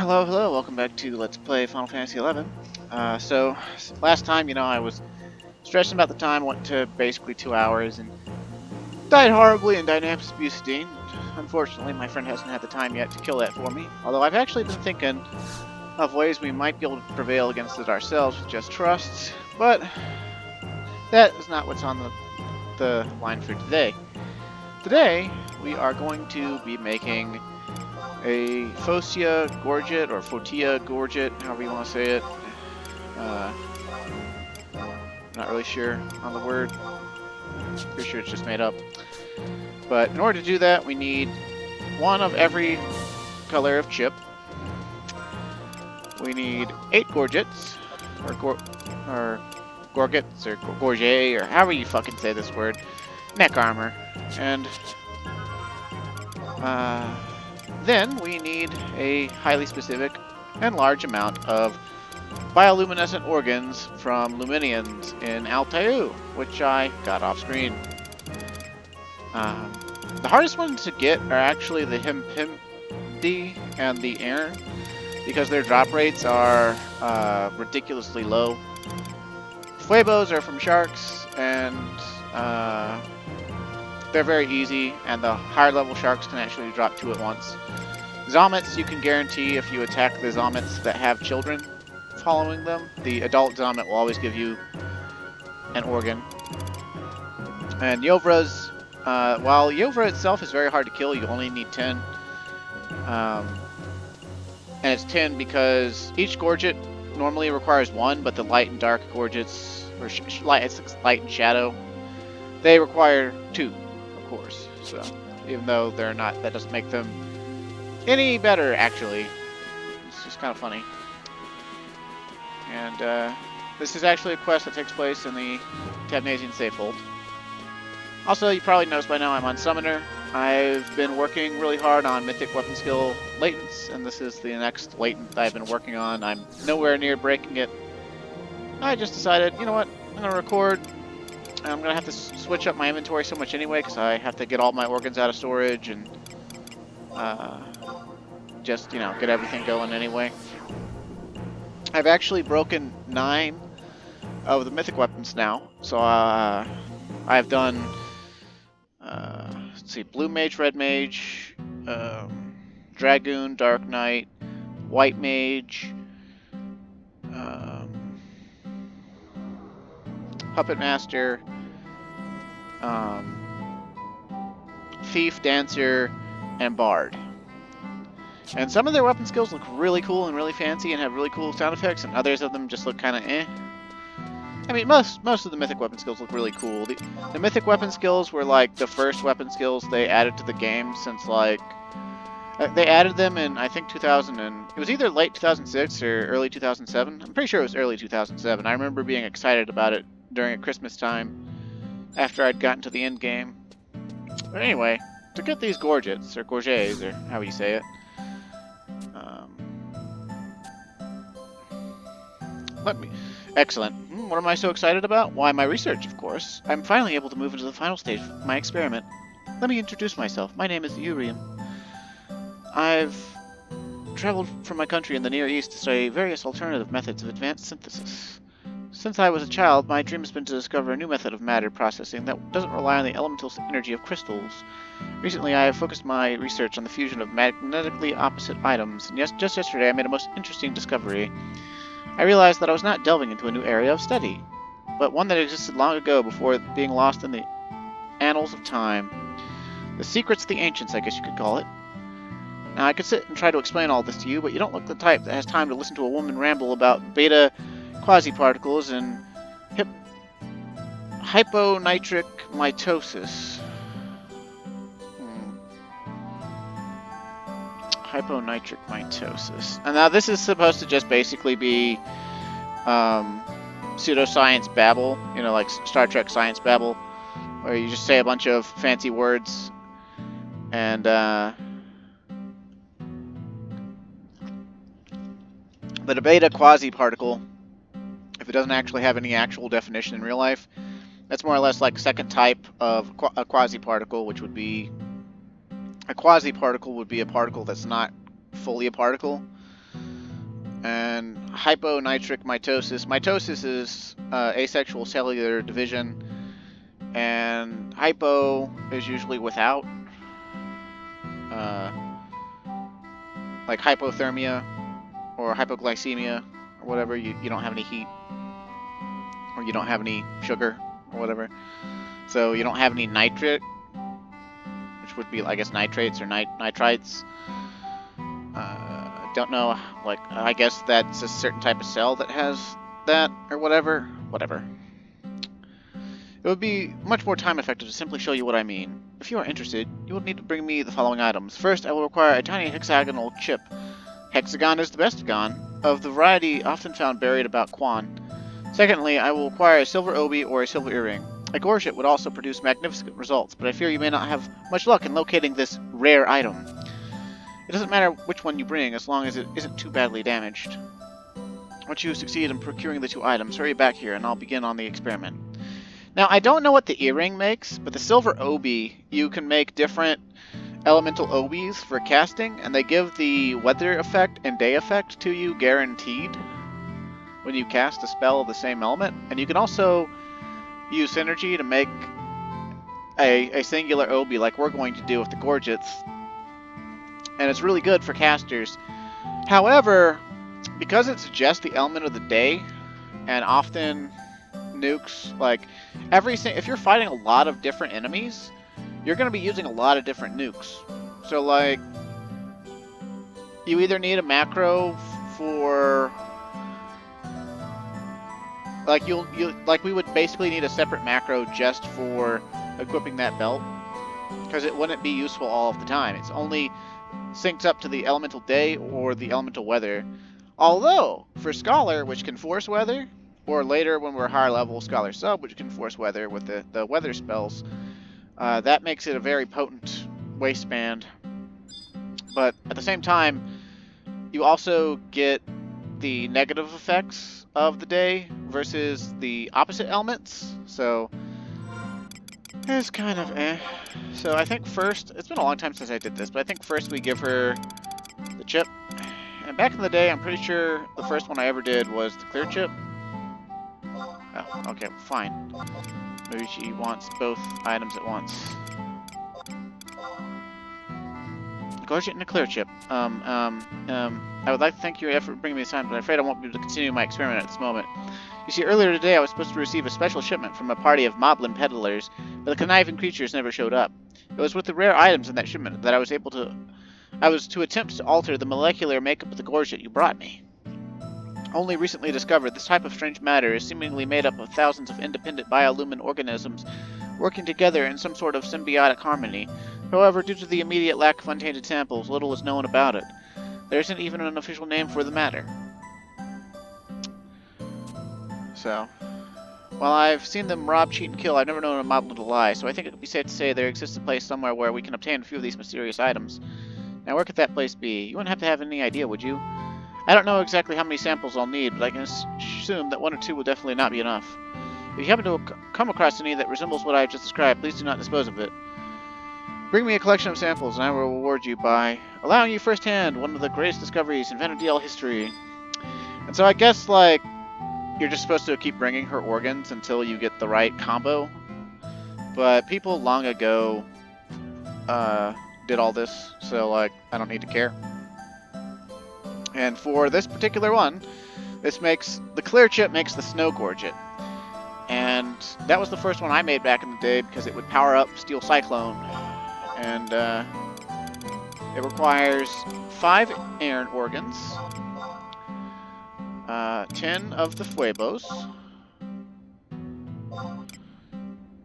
Hello, hello, welcome back to Let's Play Final Fantasy XI. So, last time, I was stressing about the time, went to basically 2 hours, and died horribly in Dynamics Butadine. Unfortunately, my friend hasn't had the time yet to kill that for me, although I've actually been thinking of ways we might be able to prevail against it ourselves with just trust, but that is not what's on the line for today. Today, we are going to be making a Fotia Gorget, or Fotia Gorget, however you want to say it. Not really sure on the word. Pretty sure it's just made up. But in order to do that, we need one of every color of chip. We need 8 Gorgets, or Gorgets, or Gorget, or however you fucking say this word. Neck armor. And then we need a highly specific and large amount of bioluminescent organs from Luminians in Altair, which I got off screen. The hardest ones to get are actually the Himpimdi and the Air, because their drop rates are ridiculously low. Fuebos are from sharks, and they're very easy, and the higher level sharks can actually drop 2 at once. Zomets you can guarantee if you attack the Zomets that have children following them. The adult Zomet will always give you an organ. And Yovras, while Yovra itself is very hard to kill, you only need 10. And it's 10 because each Gorget normally requires 1, but the light and dark Gorgets, or light and shadow, they require 2, of course. So, even though they're not, that doesn't make them any better, actually. It's just kind of funny. And this is actually a quest that takes place in the Tabnazian Safehold. Also, you probably noticed by now I'm on Summoner. I've been working really hard on Mythic Weapon Skill Latents, and this is the next Latent that I've been working on. I'm nowhere near breaking it. I just decided, you know what, I'm going to record. I'm going to have to switch up my inventory so much anyway, because I have to get all my organs out of storage and just, get everything going anyway. I've actually broken 9 of the mythic weapons now. So I've done, let's see, Blue Mage, Red Mage, Dragoon, Dark Knight, White Mage, Puppet Master, Thief, Dancer, and Bard. And some of their weapon skills look really cool and really fancy and have really cool sound effects, and others of them just look kind of eh. I mean, most of the mythic weapon skills look really cool. The mythic weapon skills were like the first weapon skills they added to the game since like they added them in I think 2000 and it was either late 2006 or early 2007. I'm pretty sure it was early 2007. I remember being excited about it during a Christmas time after I'd gotten to the end game. But anyway, to get these Gorgets or Gorgets or however you say it. Excellent. What am I so excited about? Why, my research, of course. I'm finally able to move into the final stage of my experiment. Let me introduce myself. My name is Urium. I've traveled from my country in the Near East to study various alternative methods of advanced synthesis. Since I was a child, my dream has been to discover a new method of matter processing that doesn't rely on the elemental energy of crystals. Recently, I have focused my research on the fusion of magnetically opposite items, and just yesterday I made a most interesting discovery. I realized that I was not delving into a new area of study, but one that existed long ago before being lost in the annals of time. The secrets of the ancients, I guess you could call it. Now, I could sit and try to explain all this to you, but you don't look the type that has time to listen to a woman ramble about beta quasi-particles and hyponitric mitosis. Hyponitric mitosis. And now this is supposed to just basically be pseudoscience babble, like Star Trek science babble, where you just say a bunch of fancy words and but a beta quasi-particle, if it doesn't actually have any actual definition in real life, that's more or less like second type of a quasi-particle, which would be a quasi-particle would be a particle that's not fully a particle. and hyponitric mitosis. Mitosis is asexual cellular division, and hypo is usually without, like hypothermia or hypoglycemia or whatever. You don't have any heat, or you don't have any sugar or whatever. So you don't have any nitrate, which would be, I guess, nitrates or nitrites. Don't know, like, I guess that's a certain type of cell that has that, or whatever. Whatever. It would be much more time effective to simply show you what I mean. If you are interested, you will need to bring me the following items. First, I will require a tiny hexagonal chip. Hexagon is the bestagon, of the variety often found buried about Quan. Secondly, I will require a silver obi or a silver earring. A gorget would also produce magnificent results, but I fear you may not have much luck in locating this rare item. It doesn't matter which one you bring, as long as it isn't too badly damaged. Once you succeed in procuring the two items, hurry back here and I'll begin on the experiment. Now, I don't know what the earring makes, but the silver obi, you can make different elemental obis for casting, and they give the weather effect and day effect to you guaranteed when you cast a spell of the same element. And you can also use synergy to make a singular obi like we're going to do with the Gorgets. And it's really good for casters. However, because it's just the element of the day, and often nukes, like, if you're fighting a lot of different enemies, you're going to be using a lot of different nukes. So, like, you either need a macro for, like, we would basically need a separate macro just for equipping that belt, because it wouldn't be useful all of the time. It's only synced up to the elemental day or the elemental weather. Although, for Scholar, which can force weather, or later when we're higher level, Scholar Sub, which can force weather with the weather spells, that makes it a very potent waistband. But at the same time, you also get the negative effects of the day versus the opposite elements, so it's kind of eh. So I think first, it's been a long time since I did this, but I think first we give her the chip. And back in the day, I'm pretty sure the first one I ever did was the clear chip. Oh, okay, fine. Maybe she wants both items at once. Gorget and a clear chip. I would like to thank you for your effort bringing me this time, but I'm afraid I won't be able to continue my experiment at this moment. You see, earlier today I was supposed to receive a special shipment from a party of moblin peddlers, but the conniving creatures never showed up. It was with the rare items in that shipment that I was to attempt to alter the molecular makeup of the Gorget you brought me. Only recently discovered, this type of strange matter is seemingly made up of thousands of independent biolumin organisms working together in some sort of symbiotic harmony. However, due to the immediate lack of untainted samples, little is known about it. There isn't even an official name for the matter. So, while I've seen them rob, cheat, and kill, I've never known a moblin to lie, so I think it would be safe to say there exists a place somewhere where we can obtain a few of these mysterious items. Now, where could that place be? You wouldn't have any idea, would you? I don't know exactly how many samples I'll need, but I can assume that one or two will definitely not be enough. If you happen to come across any that resembles what I've just described, please do not dispose of it. Bring me a collection of samples, and I will reward you by allowing you firsthand one of the greatest discoveries in Vanadil history. And so I guess, like, you're just supposed to keep bringing her organs until you get the right combo. But people long ago did all this, so, like, I don't need to care. And for this particular one, the clear chip makes the snow gorget. And that was the first one I made back in the day because it would power up Steel Cyclone. And it requires 5 iron organs, 10 of the Fuebos,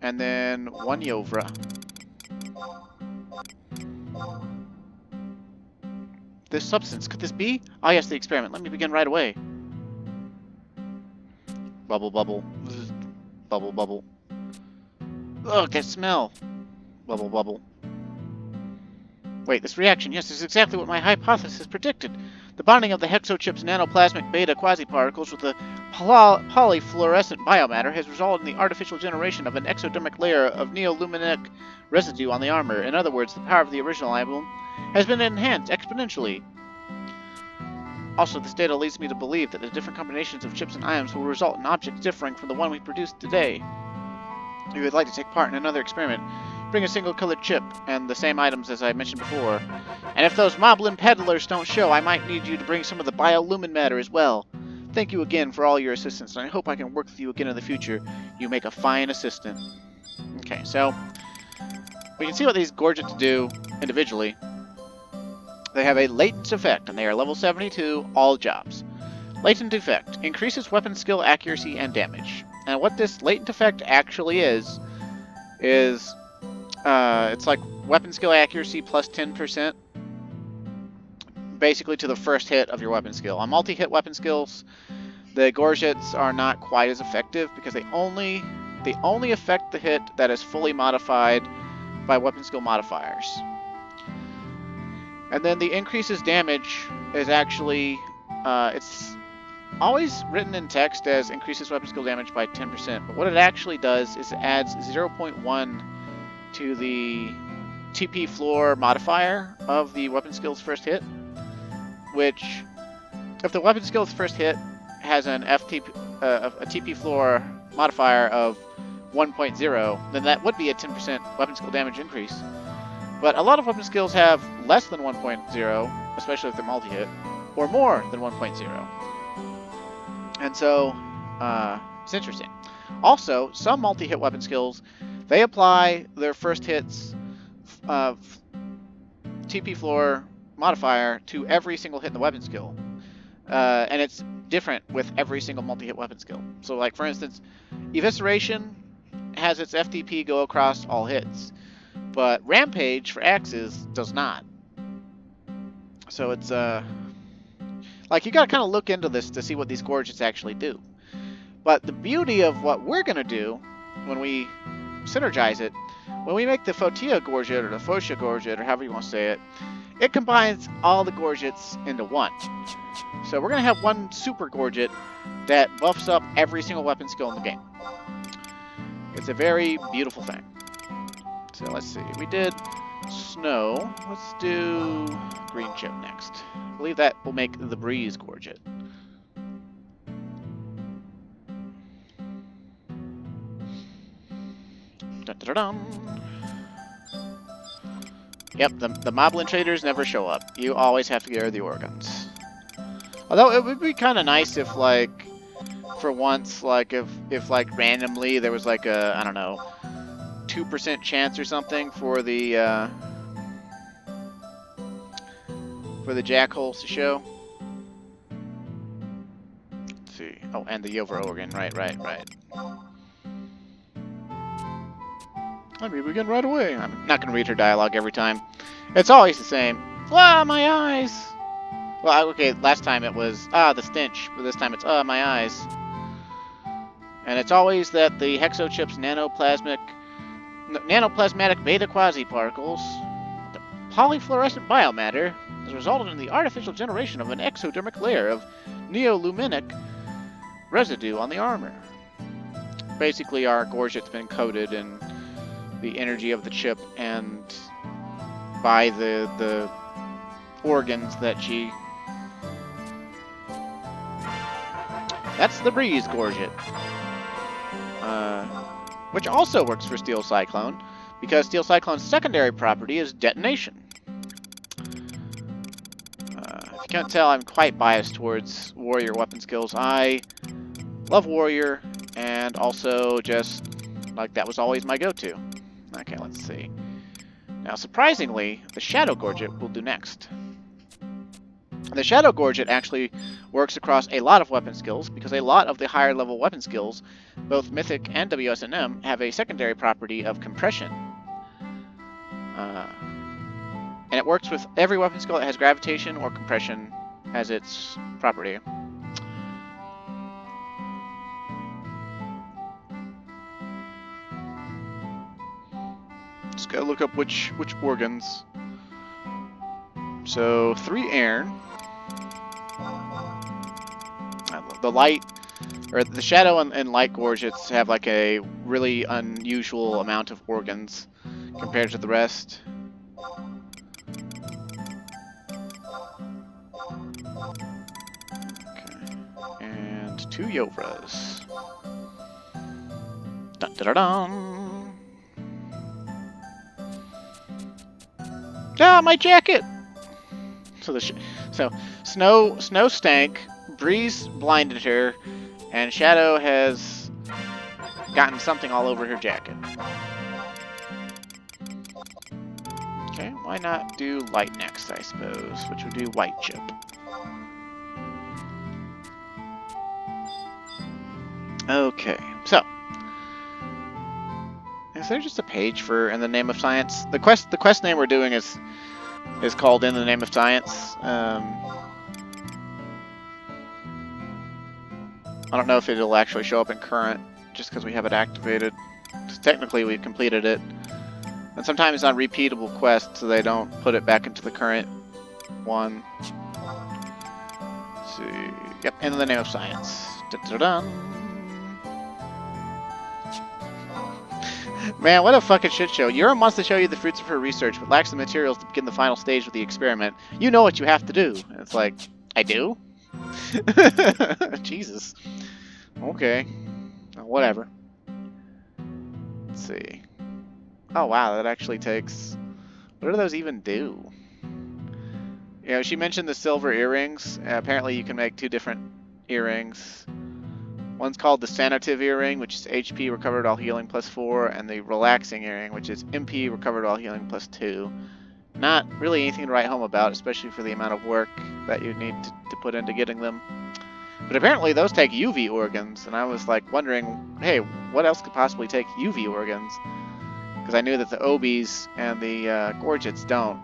and then 1 Yovra. This substance, could this be? Ah, yes, the experiment. Let me begin right away. Bubble, bubble. Bubble, bubble. Ugh, that smell. Bubble, bubble. Wait, this reaction, yes, this is exactly what my hypothesis predicted. The bonding of the hexochip's nanoplasmic beta quasiparticles with the polyfluorescent biomatter has resulted in the artificial generation of an exodermic layer of neoluminic residue on the armor. In other words, the power of the original album has been enhanced exponentially. Also, this data leads me to believe that the different combinations of chips and ions will result in objects differing from the one we produced today. If you would like to take part in another experiment, bring a single colored chip and the same items as I mentioned before. And if those moblin peddlers don't show, I might need you to bring some of the biolumin matter as well. Thank you again for all your assistance, and I hope I can work with you again in the future. You make a fine assistant. Okay, so we can see what these Gorgets do individually. They have a latent effect, and they are level 72, all jobs. Latent effect increases weapon skill, accuracy, and damage. And what this latent effect actually is it's like weapon skill accuracy plus 10%, basically to the first hit of your weapon skill. On multi-hit weapon skills, the Gorgets are not quite as effective because they only affect the hit that is fully modified by weapon skill modifiers. And then the increases damage is actually, it's always written in text as increases weapon skill damage by 10%, but what it actually does is it adds 0.1 to the TP floor modifier of the weapon skill's first hit, which, if the weapon skill's first hit has an a TP floor modifier of 1.0, then that would be a 10% weapon skill damage increase. But a lot of weapon skills have less than 1.0, especially if they're multi-hit, or more than 1.0. And so, it's interesting. Also, some multi-hit weapon skills, they apply their first hit's TP floor modifier to every single hit in the weapon skill. And it's different with every single multi-hit weapon skill. So, like, for instance, Evisceration has its FTP go across all hits, but Rampage for axes does not. So it's, like, you gotta kind of look into this to see what these Gorgets actually do. But the beauty of what we're gonna do when we synergize it, when we make the Fotia Gorget or the Fotia Gorget or however you want to say it, it combines all the Gorgets into one. So we're gonna have one super Gorget that buffs up every single weapon skill in the game. It's a very beautiful thing. So let's see, we did snow. Let's do green chip next. I believe that will make the breeze Gorget. Dun, dun, dun, dun. Yep, the Moblin traders never show up. You always have to get rid of the organs. Although it would be kind of nice if, like, for once, like, if like randomly there was like a, I don't know, 2% chance or something for the jackholes to show. Let's see. Oh, and the Yover organ. Right. Let me begin right away. I'm not going to read her dialogue every time. It's always the same. Ah, my eyes! Well, okay, last time it was, the stench. But this time it's, my eyes. And it's always that the hexochip's nanoplasmatic beta quasi-particles, the polyfluorescent biomatter, has resulted in the artificial generation of an exodermic layer of neoluminic residue on the armor. Basically, our Gorget's been coated in the energy of the chip and by the organs that she... That's the breeze Gorget. Which also works for Steel Cyclone, because Steel Cyclone's secondary property is detonation. If you can't tell, I'm quite biased towards warrior weapon skills. I love warrior, and also just, like, that was always my go-to. Okay, let's see. Now, surprisingly, the Shadow Gorget will do next. The Shadow Gorget actually works across a lot of weapon skills, because a lot of the higher level weapon skills, both Mythic and WSNM, have a secondary property of compression. And it works with every weapon skill that has gravitation or compression as its property. Just gotta look up which organs. So 3 air. The light, or the Shadow and Light Gorgets have like a really unusual amount of organs compared to the rest. and 2 Yovras. Dun dun dun dun! Ah, my jacket! So Snow stank, Breeze blinded her, and Shadow has gotten something all over her jacket. Okay, why not do light next, I suppose, which would be white chip. Okay, so is there just a page for In the Name of Science? The quest name we're doing is called In the Name of Science. I don't know if it'll actually show up in current just because we have it activated. Because technically we've completed it. And sometimes on repeatable quests, so they don't put it back into the current one. Let's see. Yep, In the Name of Science. Dun-dun-dun. Man, what a fucking shit show. Urim wants to show you the fruits of her research, but lacks the materials to begin the final stage of the experiment. You know what you have to do. And it's like, I do? Jesus. Okay. Whatever. Let's see. Oh wow, that actually takes... What do those even do? You know, she mentioned the silver earrings. Apparently you can make 2 different earrings. One's called the Sanative Earring, which is HP recovered all healing plus 4, and the Relaxing Earring, which is MP recovered all healing plus 2. Not really anything to write home about, especially for the amount of work that you need to put into getting them. But apparently those take UV organs, and I was like wondering, hey, what else could possibly take UV organs? Because I knew that the Obies and the Gorgets don't.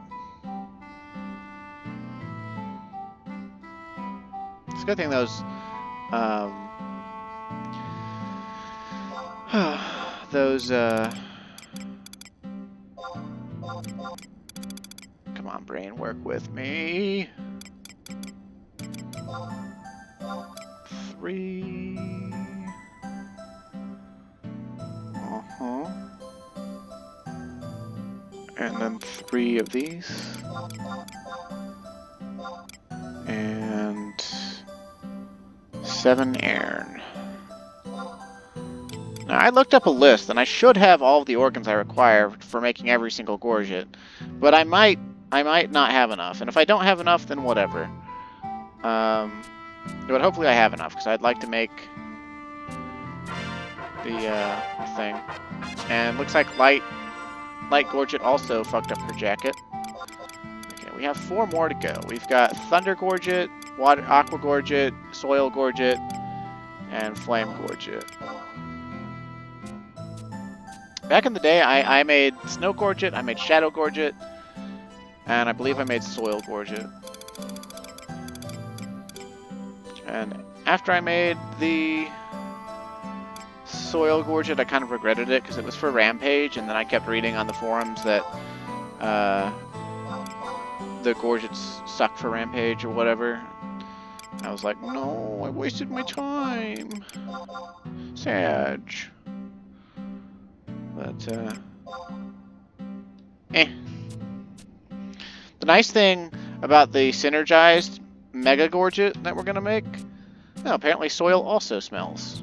It's a good thing those come on, brain, work with me. 3. And then 3 of these. And 7 iron. Now, I looked up a list, and I should have all of the organs I require for making every single Gorget. But I might not have enough. And if I don't have enough, then whatever. But hopefully I have enough, because I'd like to make the thing. And looks like Light Gorget also fucked up her jacket. Okay, we have 4 more to go. We've got Thunder Gorget, Aqua Gorget, Soil Gorget, and Flame Gorget. Back in the day, I made Snow Gorget, I made Shadow Gorget, and I believe I made Soil Gorget. And after I made the Soil Gorget, I kind of regretted it because it was for Rampage, and then I kept reading on the forums that the Gorgets suck for Rampage or whatever. I was like, no, I wasted my time. Sad. But, The nice thing about the synergized Mega Gorget that we're going to make, no, apparently soil also smells.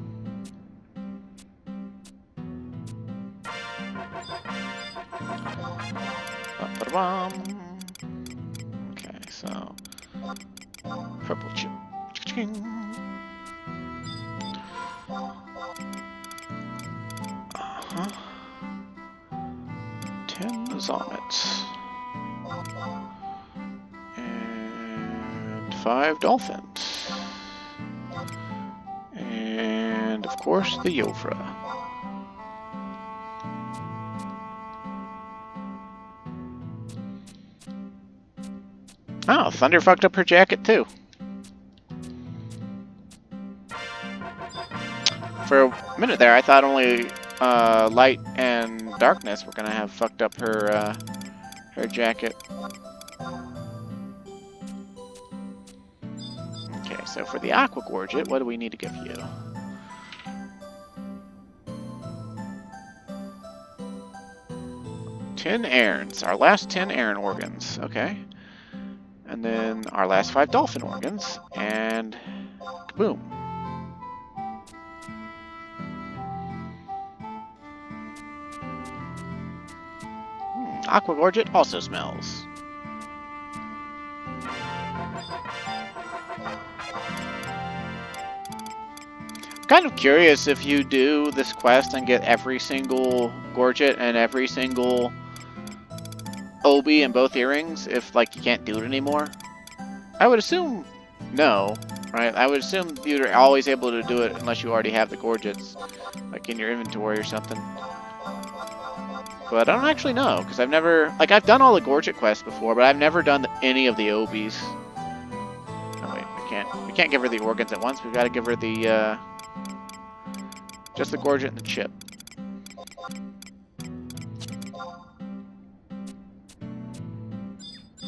Okay, so purple chip. 10 Zomets. And 5 Dolphins. And of course the Yovra. Oh, Thunder fucked up her jacket too. For a minute there, I thought only Light and Darkness were gonna have fucked up her her jacket. Okay, so for the Aqua Gorget, what do we need to give you? Ten Airns, our last 10 Airn organs, okay. And then our last 5 Dolphin organs, and kaboom. Aqua Gorget also smells. Kind of curious if you do this quest and get every single Gorget and every single Obi and both earrings, if like you can't do it anymore. I would assume no, right? I would assume you're always able to do it unless you already have the Gorgets, like in your inventory or something. But I don't actually know, because I've never, like I've done all the Gorget quests before, but I've never done any of the Obis. Oh wait, we can't give her the organs at once. We've got to give her the, just the Gorget and the chip.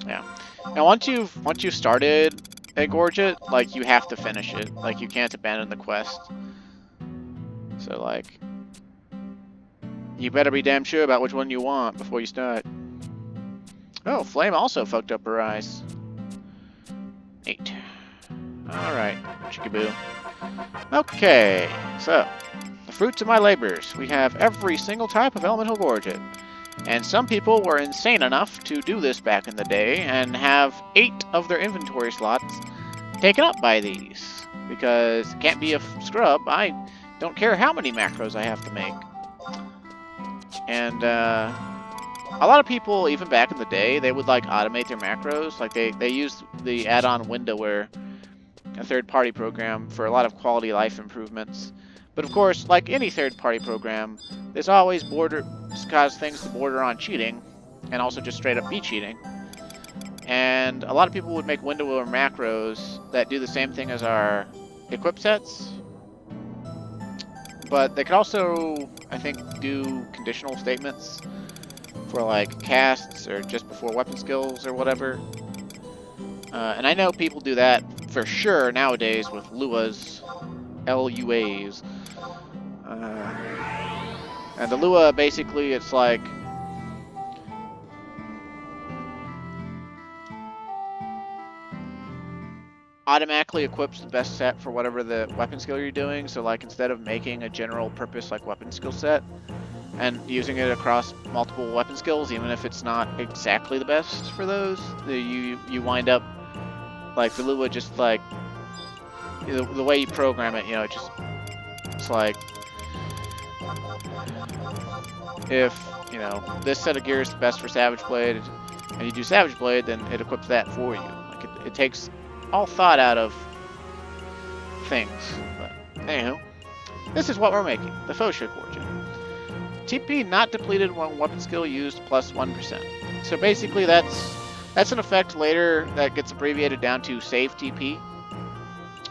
Yeah. Now once you've started a Gorget, like you have to finish it. Like you can't abandon the quest. So like, you better be damn sure about which one you want before you start. Oh, Flame also fucked up her eyes. 8. Alright, chickaboo. Okay, so, the fruits of my labors. We have every single type of elemental Gorget. And some people were insane enough to do this back in the day and have 8 of their inventory slots taken up by these. Because it can't be a scrub. I don't care how many macros I have to make. And a lot of people, even back in the day, they would like automate their macros. Like they used the add-on Windowware, a third-party program, for a lot of quality of life improvements. But of course, like any third-party program, there's always cause things to border on cheating, and also just straight up be cheating. And a lot of people would make Windowware macros that do the same thing as our equip sets. But they could also, I think, do conditional statements for like casts or just before weapon skills or whatever. And I know people do that for sure nowadays with Luas, L-U-As. And the Lua, basically, it's like automatically equips the best set for whatever the weapon skill you're doing. So like instead of making a general purpose like weapon skill set and using it across multiple weapon skills, even if it's not exactly the best for those, you wind up like the Lua just like the way you program it, you know, it's like if you know this set of gear is the best for Savage Blade and you do Savage Blade, then it equips that for you. Like it takes all thought out of things. But anywho, this is what we're making, the Fotia Gorget. TP not depleted when weapon skill used plus 1%. So basically that's an effect later that gets abbreviated down to save TP.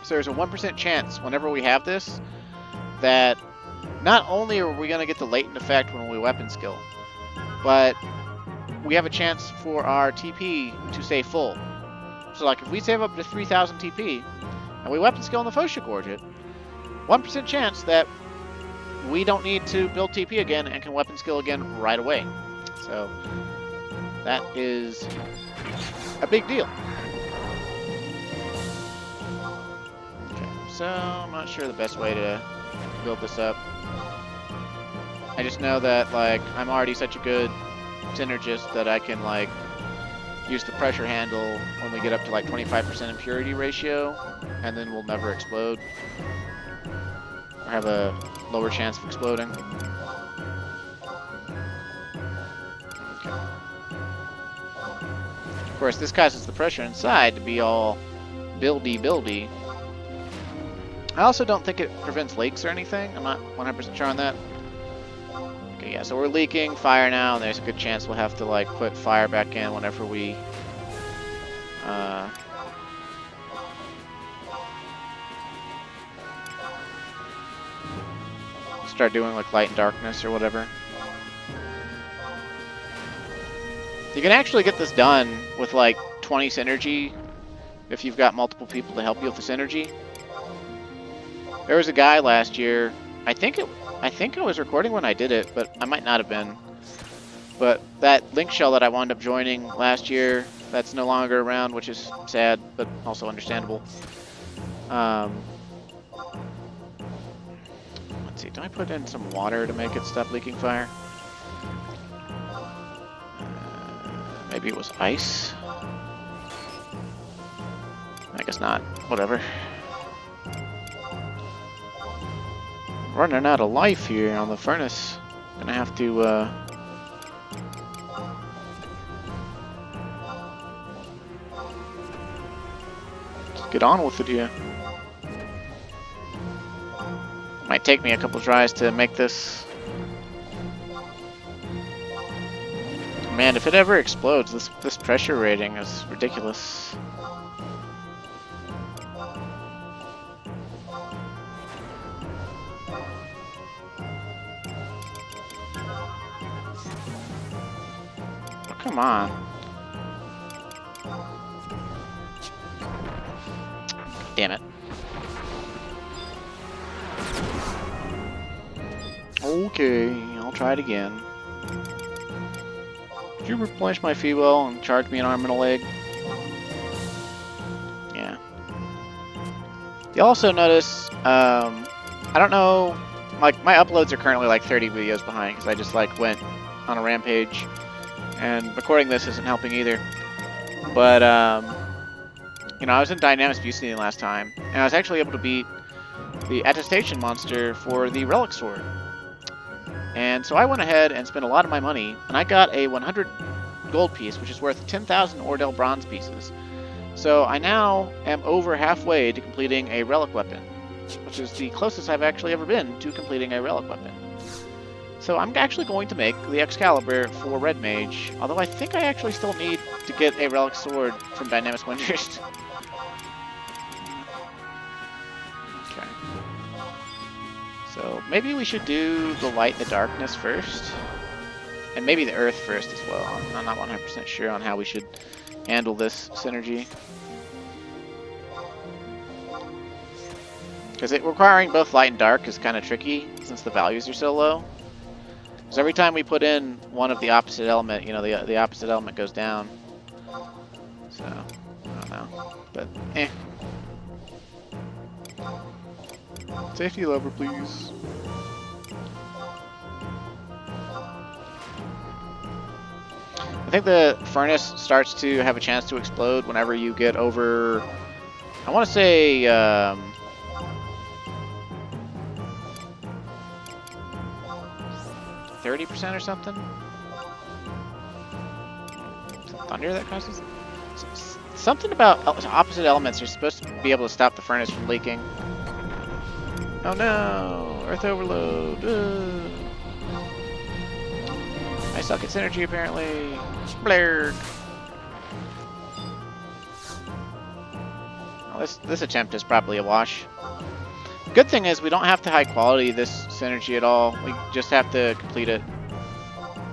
So there's a 1% chance whenever we have this that not only are we going to get the latent effect when we weapon skill, but we have a chance for our TP to stay full. So like if we save up to 3000 TP and we weapon skill in the Fotia Gorget, 1% chance that we don't need to build TP again and can weapon skill again right away. So that is a big deal. Okay, so I'm not sure the best way to build this up. I just know that like I'm already such a good synergist that I can like use the pressure handle when we get up to like 25% impurity ratio, and then we'll never explode or have a lower chance of exploding. Okay. Of course, this causes the pressure inside to be all buildy. I also don't think it prevents leaks or anything. I'm not 100% sure on that. Okay, yeah, so we're leaking fire now, and there's a good chance we'll have to like put fire back in whenever we start doing like light and darkness or whatever. You can actually get this done with like 20 synergy if you've got multiple people to help you with the synergy. There was a guy last year, I think I was recording when I did it, but I might not have been. But that link shell that I wound up joining last year, that's no longer around, which is sad, but also understandable. Let's see, do I put in some water to make it stop leaking fire? Maybe it was ice? I guess not. Whatever. Running out of life here on the furnace. Gonna have to, just get on with it here. Might take me a couple tries to make this. Man, if it ever explodes, this pressure rating is ridiculous. Oh, come on. Damn it. Okay, I'll try it again. Could you replenish my fee well and charge me an arm and a leg? Yeah. You'll also notice, I don't know, like my uploads are currently like 30 videos behind because I just like went on a rampage, and recording this isn't helping either. But you know, I was in Dynamics Busini last time, and I was actually able to beat the attestation monster for the relic sword. And so I went ahead and spent a lot of my money, and I got a 100 gold piece, which is worth 10,000 Ordell bronze pieces. So I now am over halfway to completing a relic weapon, which is the closest I've actually ever been to completing a relic weapon. So I'm actually going to make the Excalibur for Red Mage, although I think I actually still need to get a relic sword from Dynamics Wonders. Okay. So maybe we should do the light and the darkness first, and maybe the earth first as well. I'm not 100% sure on how we should handle this synergy, because requiring both light and dark is kind of tricky since the values are so low. Because every time we put in one of the opposite element, you know, the opposite element goes down. So I don't know, but eh. Safety lever, please. I think the furnace starts to have a chance to explode whenever you get over, I want to say, 30% or something? Thunder that causes? Something about opposite elements are supposed to be able to stop the furnace from leaking. Oh no! Earth overload! I suck at synergy apparently. Blurred. Well, this attempt is probably a wash. Good thing is we don't have to high quality this synergy at all. We just have to complete it.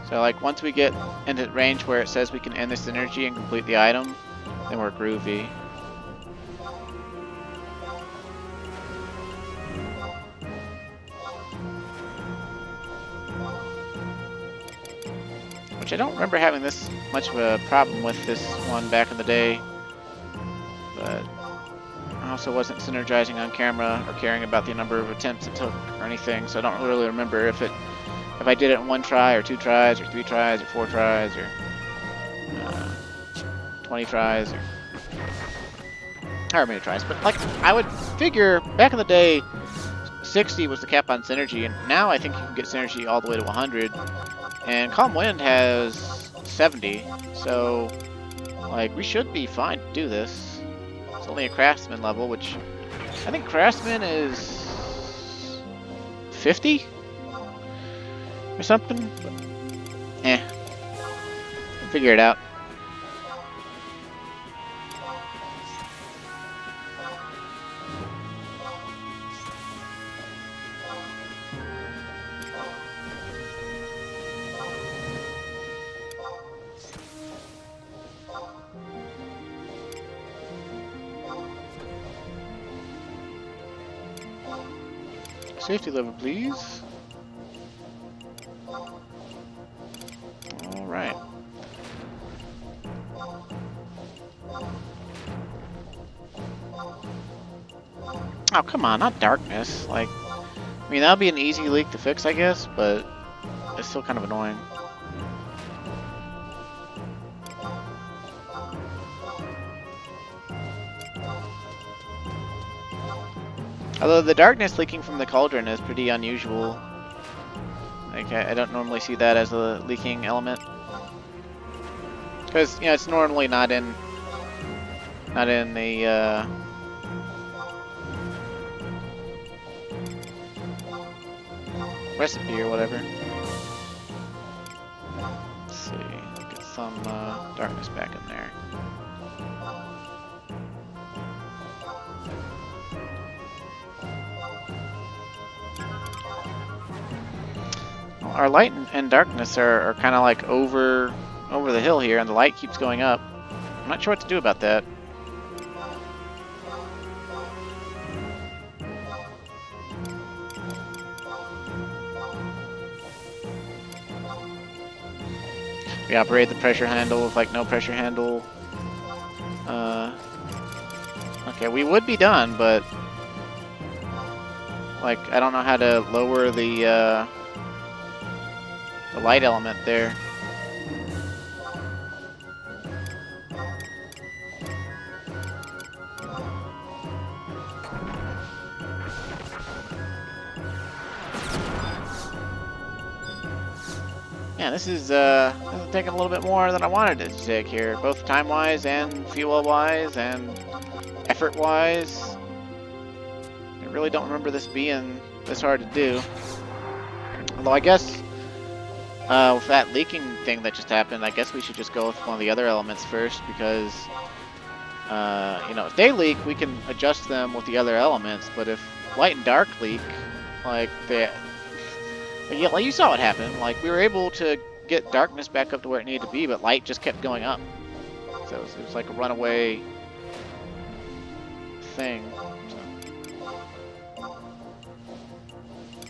So like once we get into range where it says we can end the synergy and complete the item, then we're groovy. Which I don't remember having this much of a problem with this one back in the day, but I also wasn't synergizing on camera or caring about the number of attempts it took or anything, so I don't really remember if I did it in 1 try or 2 tries or 3 tries or 4 tries or 20 tries or however many tries. But like I would figure back in the day 60 was the cap on synergy, and now I think you can get synergy all the way to 100. And Calm Wind has 70, so like we should be fine to do this. It's only a Craftsman level, which I think Craftsman is 50 or something. But, I'll figure it out. Safety lever, please. Alright. Oh, come on, not darkness. Like, I mean, that would be an easy leak to fix, I guess, but it's still kind of annoying. Although the darkness leaking from the cauldron is pretty unusual. Like, I don't normally see that as a leaking element. Because, you know, it's normally not in the, recipe or whatever. Let's see, get some, darkness back in there. Our light and darkness are kind of like over the hill here, and the light keeps going up. I'm not sure what to do about that. We operate the pressure handle with like no pressure handle. Okay, we would be done, but like I don't know how to lower the light element there. Yeah, this is taking a little bit more than I wanted it to take here, both time-wise and fuel-wise and effort-wise. I really don't remember this being this hard to do. Although I guess with that leaking thing that just happened, I guess we should just go with one of the other elements first, because you know, if they leak, we can adjust them with the other elements. But if light and dark leak, like yeah, like you saw what happened. Like we were able to get darkness back up to where it needed to be, but light just kept going up. So it was like a runaway thing.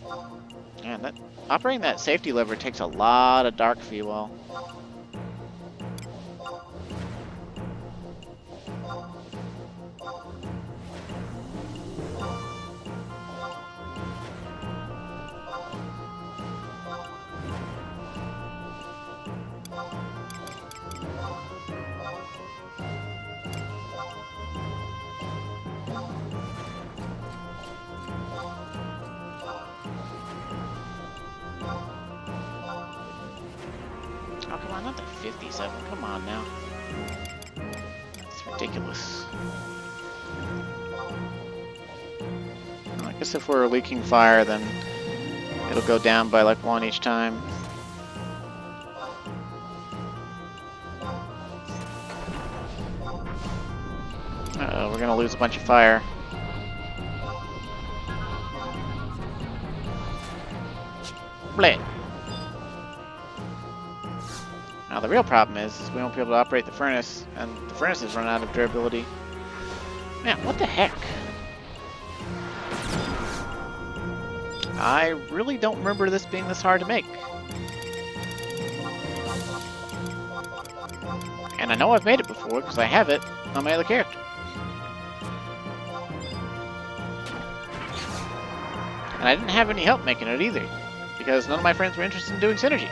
So. Man, operating that safety lever takes a lot of dark fuel. Oh, come on, not the 57. Come on now. That's ridiculous. Well, I guess if we're leaking fire, then it'll go down by like 1 each time. Uh-oh, we're gonna lose a bunch of fire. Bleh. Now the real problem is we won't be able to operate the furnace, and the furnace has run out of durability. Man, what the heck? I really don't remember this being this hard to make. And I know I've made it before, because I have it on my other character. And I didn't have any help making it either, because none of my friends were interested in doing synergy.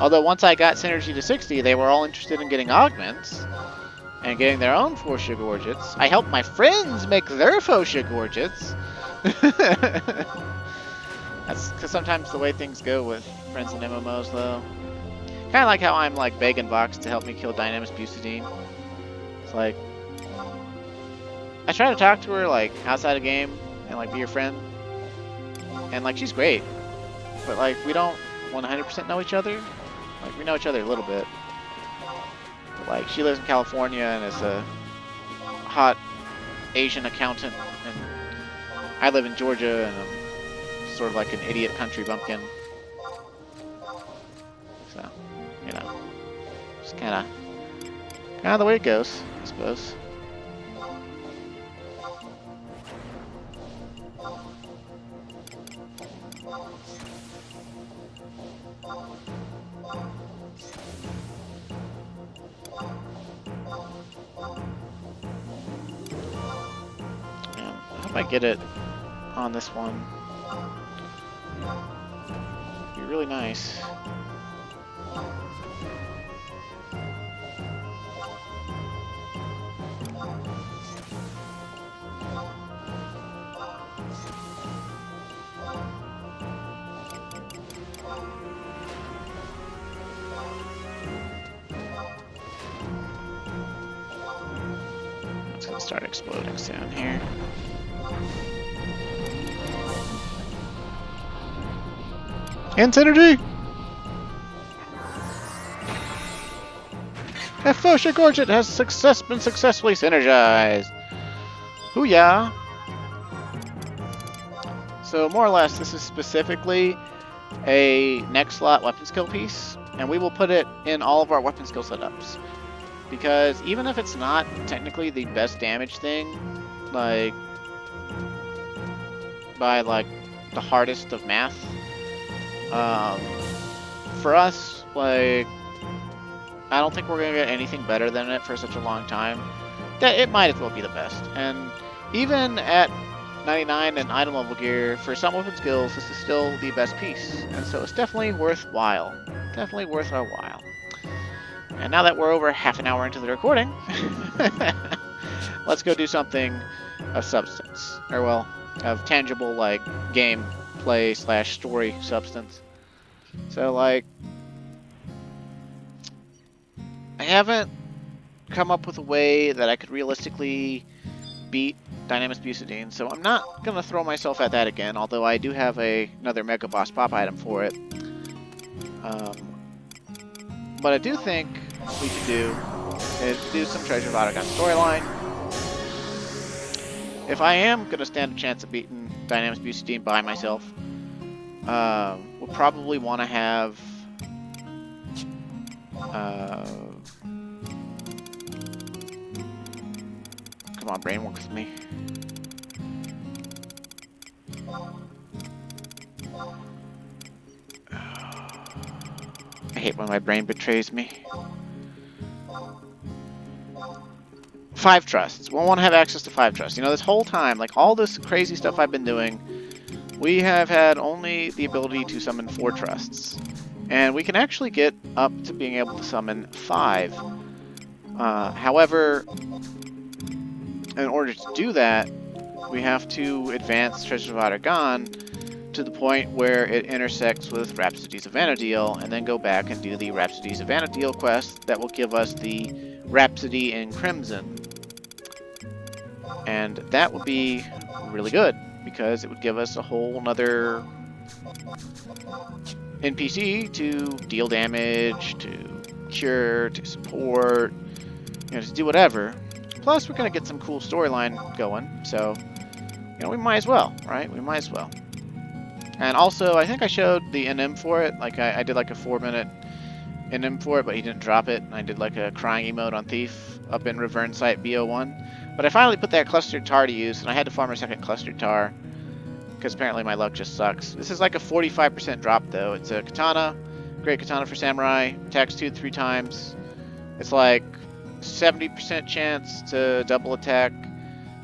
Although once I got synergy to 60, they were all interested in getting augments and getting their own Fotia Gorgets. I helped my friends make their Fotia Gorgets. That's because sometimes the way things go with friends in MMOs, though. Kind of like how I'm like begging Vox to help me kill Dynamis Bucidine. It's like I try to talk to her like outside of game and like be your friend, and like she's great, but like we don't 100% know each other. Like, we know each other a little bit. But, like, she lives in California and is a hot Asian accountant. And I live in Georgia and I'm sort of like an idiot country bumpkin. So, you know. Just kind of the way it goes, I suppose. I might get it on this one. It'd be really nice. gonna start exploding soon here. Synergy! Fotia Gorget has been successfully synergized. Hoo-yah! So more or less, this is specifically a next slot weapon skill piece, and we will put it in all of our weapon skill setups. Because even if it's not technically the best damage thing, like by like the hardest of math, for us, like, I don't think we're gonna get anything better than it for such a long time. That it might as well be the best. And even at 99 in item level gear, for some weapon skills, this is still the best piece. And so it's definitely worthwhile. Definitely worth our while. And now that we're over half an hour into the recording, let's go do something of substance. Or, well, of tangible, like, gameplay / story substance. So, like, I haven't come up with a way that I could realistically beat Dynamis Bucidine, so I'm not going to throw myself at that again, although I do have another Mega Boss Pop item for it. What I do think we could do is do some Treasures of Aht Urhgan storyline. If I am going to stand a chance of beating Dynamis Bucidine by myself, we'll probably want to have come on, brain, work with me. I hate when my brain betrays me. 5 trusts. We'll want to have access to 5 trusts. You know, this whole time, like all this crazy stuff I've been doing, we have had only the ability to summon 4 trusts. And we can actually get up to being able to summon 5. However, in order to do that, we have to advance Treasures of Aht Urhgan to the point where it intersects with Rhapsodies of Vana'diel, and then go back and do the Rhapsodies of Vana'diel quest that will give us the Rhapsody in Crimson. And that would be really good, because it would give us a whole nother NPC to deal damage, to cure, to support, you know, to do whatever. Plus, we're going to get some cool storyline going, so, you know, we might as well, right? We might as well. And also, I think I showed the NM for it. Like, I did like a 4-minute NM for it, but he didn't drop it. And I did like a crying emote on Thief up in Revern Site BO1. But I finally put that clustered tar to use, and I had to farm a second clustered tar, because apparently my luck just sucks. This is like a 45% drop, though. It's a katana, great katana for samurai, attacks 2 to 3 times. It's like 70% chance to double attack,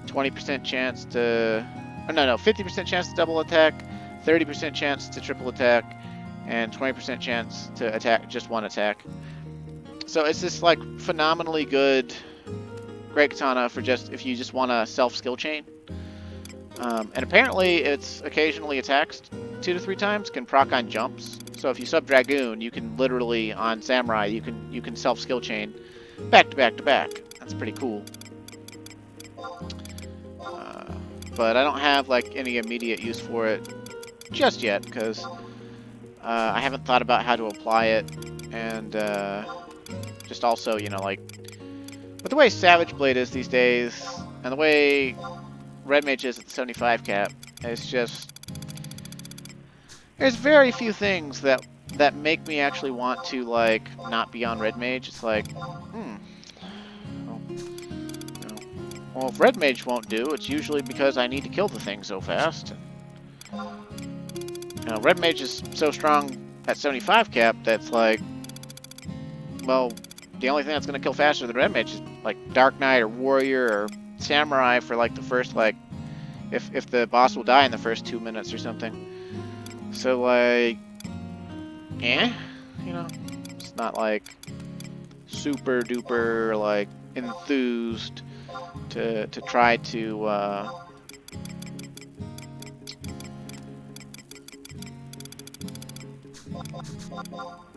20% chance to... Oh, no, 50% chance to double attack, 30% chance to triple attack, and 20% chance to attack just 1 attack. So it's this like phenomenally good great katana for just if you just want a self skill chain. And apparently it's occasionally attacks 2 to 3 times, can proc on jumps. So if you sub Dragoon, you can literally on Samurai you can self skill chain back to back to back. That's pretty cool. But I don't have like any immediate use for it just yet, because I haven't thought about how to apply it, and just also, you know, like with the way Savage Blade is these days, and the way Red Mage is at the 75 cap, it's just there's very few things that make me actually want to like not be on Red Mage. It's like, well, if Red Mage won't do, it's usually because I need to kill the thing so fast. You know, Red Mage is so strong at 75 cap that's like, well, the only thing that's going to kill faster than Red Mage is like Dark Knight or Warrior or Samurai for like the first, like, if the boss will die in the first 2 minutes or something. So like, you know, it's not like super duper like enthused to try to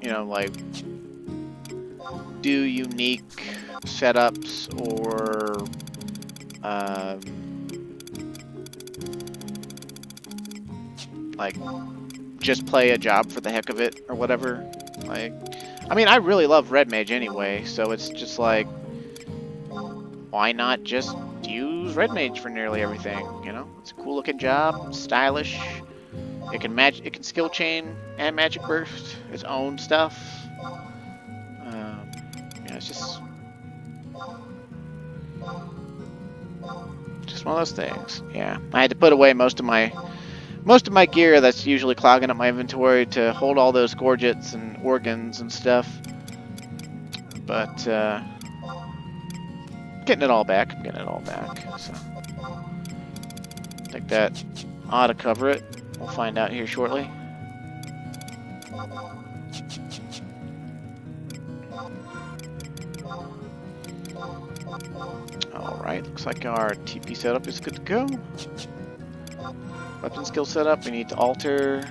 you know, like do unique setups or like, just play a job for the heck of it or whatever. Like, I mean, I really love Red Mage anyway, so it's just like, why not just use Red Mage for nearly everything? You know, it's a cool looking job, stylish. It can skill chain and magic burst its own stuff. Yeah, it's just one of those things. Yeah, I had to put away most of my gear that's usually clogging up my inventory to hold all those Gorgets and organs and stuff. But getting it all back. I'm getting it all back. So I think that ought to cover it. We'll find out here shortly. Alright, looks like our TP setup is good to go. Weapon skill setup, we need to alter.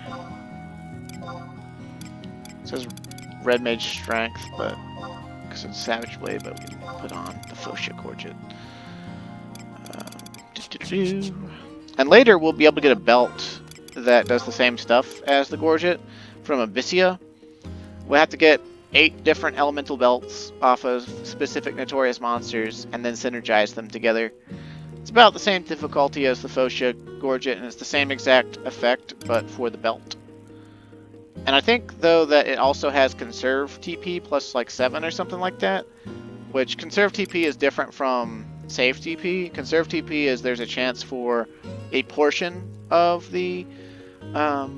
It says Red Mage Strength, but because it's Savage Blade, but we can put on the Fotia Gorget. And later we'll be able to get a belt that does the same stuff as the Gorget from Abyssia. We'll have to get 8 different elemental belts off of specific notorious monsters and then synergize them together. It's about the same difficulty as the Fotia Gorget, and it's the same exact effect, but for the belt. And I think, though, that it also has Conserve TP plus like 7 or something like that, which Conserve TP is different from Save TP. Conserve TP is there's a chance for a portion of the oh,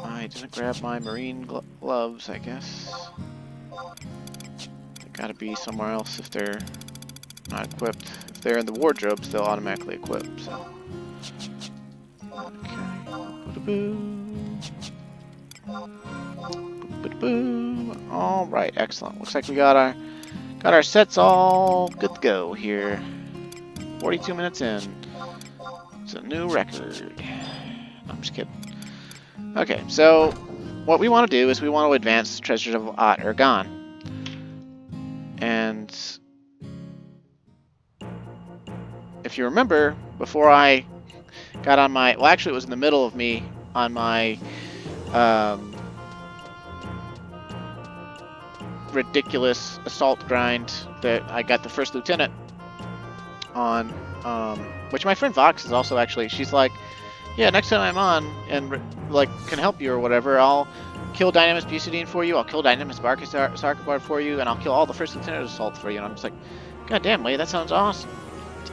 I didn't grab my marine gloves, I guess. They gotta be somewhere else if they're not equipped. If they're in the wardrobes, they'll automatically equip, so. Okay. Alright, excellent. Looks like we got our sets all good to go here. 42 minutes in. It's a new record. I'm just kidding. Okay, so what we want to do is we want to advance Treasures of Aht Urhgan. And if you remember, before I got on my... Well, actually, it was in the middle of me on my ridiculous assault grind that I got the first lieutenant on, which my friend Vox is also actually... She's like, yeah, next time I'm on and like can help you or whatever, I'll kill Dynamis Bucidine for you, I'll kill Dynamis Sarkabard for you, and I'll kill all the first lieutenant assaults for you. And I'm just like, God damn, Lee, that sounds awesome.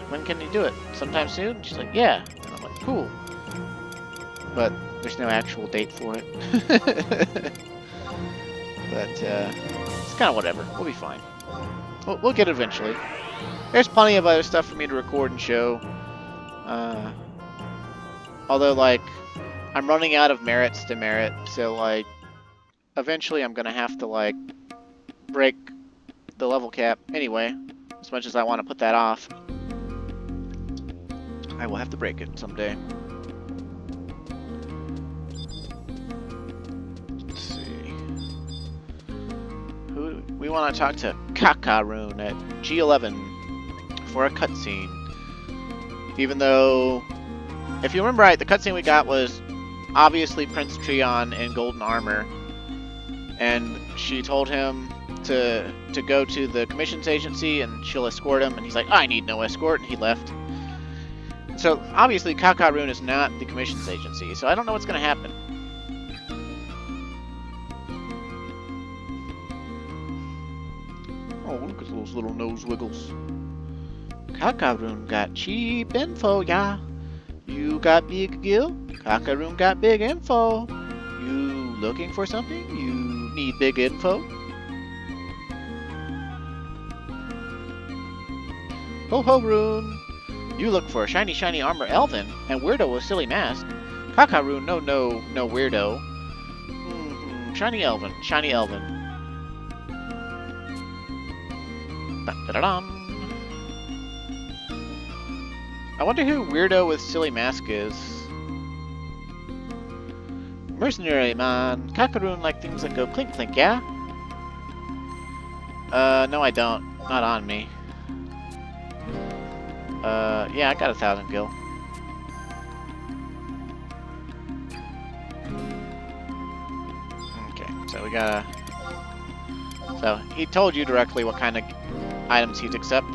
When can you do it? Sometime soon? And she's like, yeah. And I'm like, cool. But there's no actual date for it. But it's kind of whatever. We'll be fine. We'll get it eventually. There's plenty of other stuff for me to record and show. Although, like, I'm running out of merits to merit, so, like, eventually I'm gonna have to, like, break the level cap anyway. As much as I want to put that off, I will have to break it someday. Let's see. Who we want to talk to? Kakaroon at G11 for a cutscene. Even though, if you remember right, the cutscene we got was obviously Prince Treon in golden armor, and she told him to go to the commissions agency and she'll escort him, and he's like, I need no escort, and he left. So obviously Kakaroon is not the commissions agency, so I don't know what's going to happen. Oh, look at those little nose wiggles. Kakaroon got cheap info, yeah. You got big gil? Kakaroon got big info. You looking for something? You need big info? Ho ho Roon! You look for a shiny shiny armor elven and weirdo with silly mask. Kakaroon, no weirdo. Shiny elven, shiny elven. Da-da-dum. I wonder who weirdo with silly mask is. Mercenary man. Kakaroon like things that go clink clink, yeah? No I don't. Not on me. Yeah, I got 1,000 gil. Okay, so we gotta... So, he told you directly what kind of items he'd accept.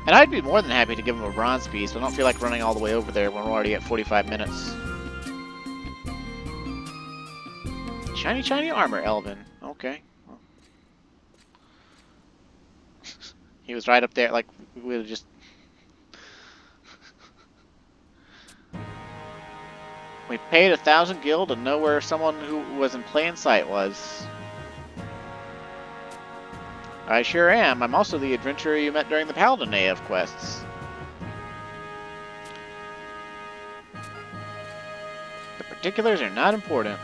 And I'd be more than happy to give him a bronze piece, but I don't feel like running all the way over there when we're already at 45 minutes. Shiny, shiny armor, Elvin. Okay. Well. He was right up there, like, we would've just... We paid 1,000 gil to know where someone who was in plain sight was. I sure am. I'm also the adventurer you met during the Paladin AF quests. The particulars are not important.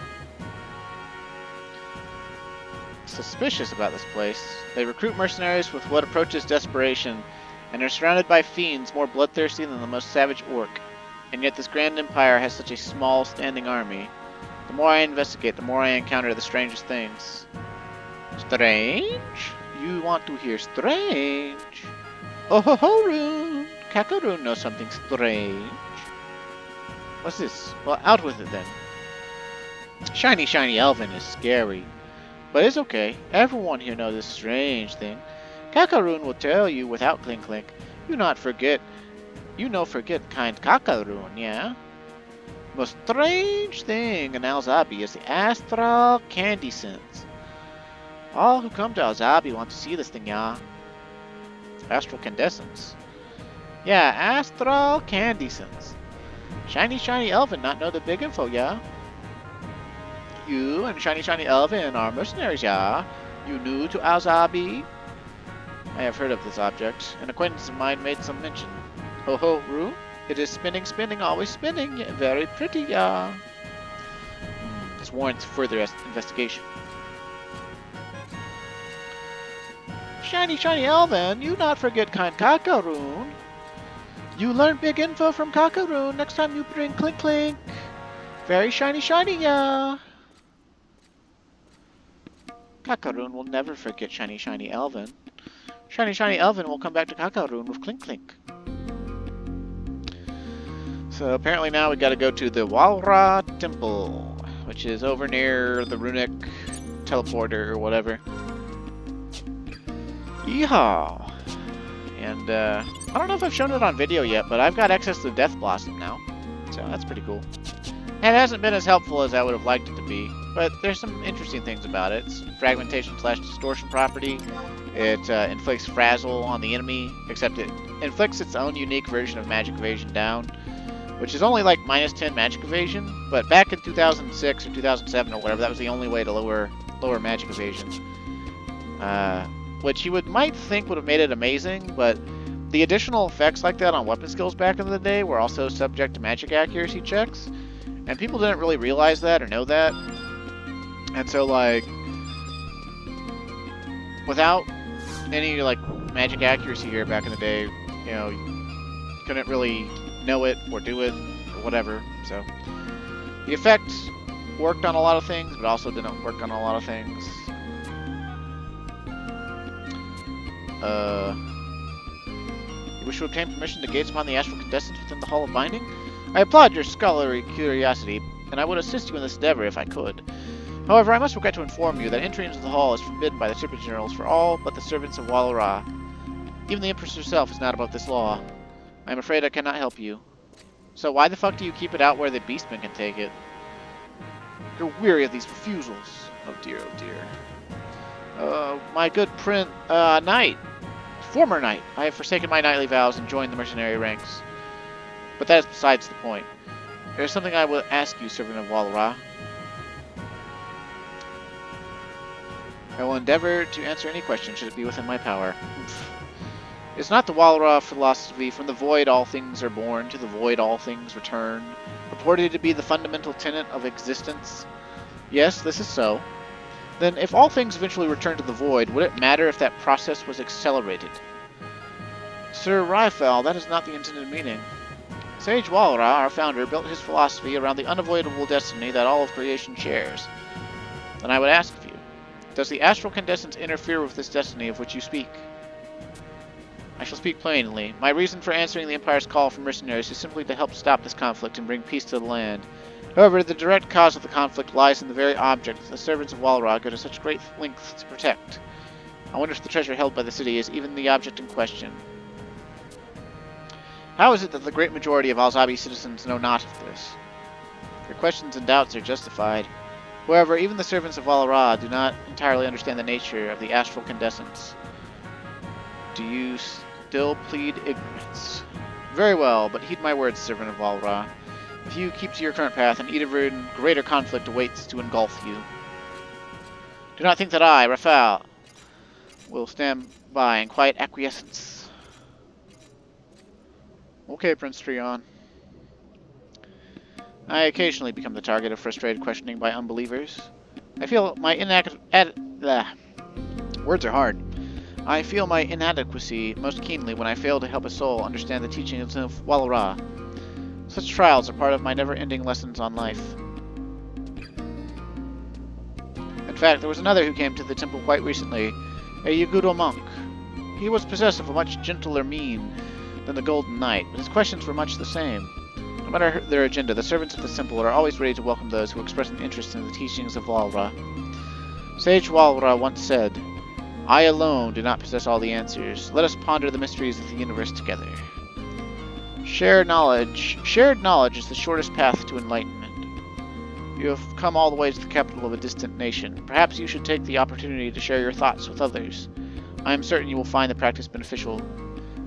Suspicious about this place. They recruit mercenaries with what approaches desperation, and are surrounded by fiends more bloodthirsty than the most savage orc. And yet this grand empire has such a small standing army. The more I investigate, the more I encounter the strangest things. Strange? You want to hear strange? Oh ho ho, Rune! Kakarune knows something strange. What's this? Well, out with it then. Shiny, shiny Elvin is scary. But it's okay. Everyone here knows this strange thing. Kakarune will tell you without clink clink. You not forget. You no forget kind Kakarune, yeah? Most strange thing in Alzabi is the astral candy sense. All who come to Alzabi want to see this thing, yeah? Astral Candescence. Yeah, astral candy sense. Shiny, shiny Elvin not know the big info, yeah? You and shiny, shiny Elvin are mercenaries, yeah? You new to Alzabi? I have heard of this object. An acquaintance of mine made some mention. Ho ho, Rue. It is spinning, spinning, always spinning. Very pretty, yeah. This warrants further investigation. Shiny, shiny Elvin, you not forget kind Kakarune. You learn big info from Kakarune next time you bring Clink Clink. Very shiny, shiny, yeah. Kakarune will never forget shiny, shiny Elvin. Shiny, shiny Elvin will come back to Kakarune with Clink Clink. So apparently now we gotta go to the Walra Temple, which is over near the runic teleporter or whatever. Yeehaw! And I don't know if I've shown it on video yet, but I've got access to the Death Blossom now. So that's pretty cool. And it hasn't been as helpful as I would have liked it to be, but there's some interesting things about it. It's fragmentation / distortion property. It inflicts frazzle on the enemy, except it inflicts its own unique version of magic evasion down, which is only like -10 magic evasion, but back in 2006 or 2007 or whatever, that was the only way to lower magic evasion. Which you might think would have made it amazing, but the additional effects like that on weapon skills back in the day were also subject to magic accuracy checks, and people didn't really realize that or know that. And so, like, without any like magic accuracy here back in the day, you know, you couldn't really know it or do it or whatever. So the effect worked on a lot of things, but also didn't work on a lot of things. You wish to obtain permission to gaze upon the astral contestants within the Hall of Binding? I applaud your scholarly curiosity, and I would assist you in this endeavor if I could. However, I must regret to inform you that entry into the hall is forbidden by the Serpent Generals for all but the servants of Walra. Even the Empress herself is not above this law. I am afraid I cannot help you. So why the fuck do you keep it out where the beastmen can take it? You're weary of these refusals. Oh dear, oh dear. My good knight. Former knight. I have forsaken my knightly vows and joined the mercenary ranks. But that is besides the point. There is something I will ask you, servant of Walra. I will endeavor to answer any question should it be within my power. Is not the Walra philosophy, from the void all things are born, to the void all things return, purported to be the fundamental tenet of existence? Yes, this is so. Then, if all things eventually return to the void, would it matter if that process was accelerated? Sir Ryfel, that is not the intended meaning. Sage Walra, our founder, built his philosophy around the unavoidable destiny that all of creation shares. Then I would ask of you, Does the astral condensance interfere with this destiny of which you speak? I shall speak plainly. My reason for answering the Empire's call for mercenaries is simply to help stop this conflict and bring peace to the land. However, the direct cause of the conflict lies in the very object that the servants of Walra go to such great lengths to protect. I wonder if the treasure held by the city is even the object in question. How is it that the great majority of Alzabi citizens know not of this? Your questions and doubts are justified. However, even the servants of Walra do not entirely understand the nature of the astral condensance. Do you still plead ignorance? Very well, but heed my words, servant of Walra. If you keep to your current path, an even greater conflict awaits to engulf you. Do not think that I, Raphael, will stand by in quiet acquiescence. Okay, Prince Trion. I occasionally become the target of frustrated questioning by unbelievers. I feel my words are hard. I feel my inadequacy most keenly when I fail to help a soul understand the teachings of Walra. Such trials are part of my never-ending lessons on life. In fact, there was another who came to the temple quite recently, a Yagudo monk. He was possessed of a much gentler mien than the Golden Knight, but his questions were much the same. No matter their agenda, the servants of the temple are always ready to welcome those who express an interest in the teachings of Walra. Sage Walra once said, "I alone do not possess all the answers. Let us ponder the mysteries of the universe together." Shared knowledge is the shortest path to enlightenment. You have come all the way to the capital of a distant nation. Perhaps you should take the opportunity to share your thoughts with others. I am certain you will find the practice beneficial.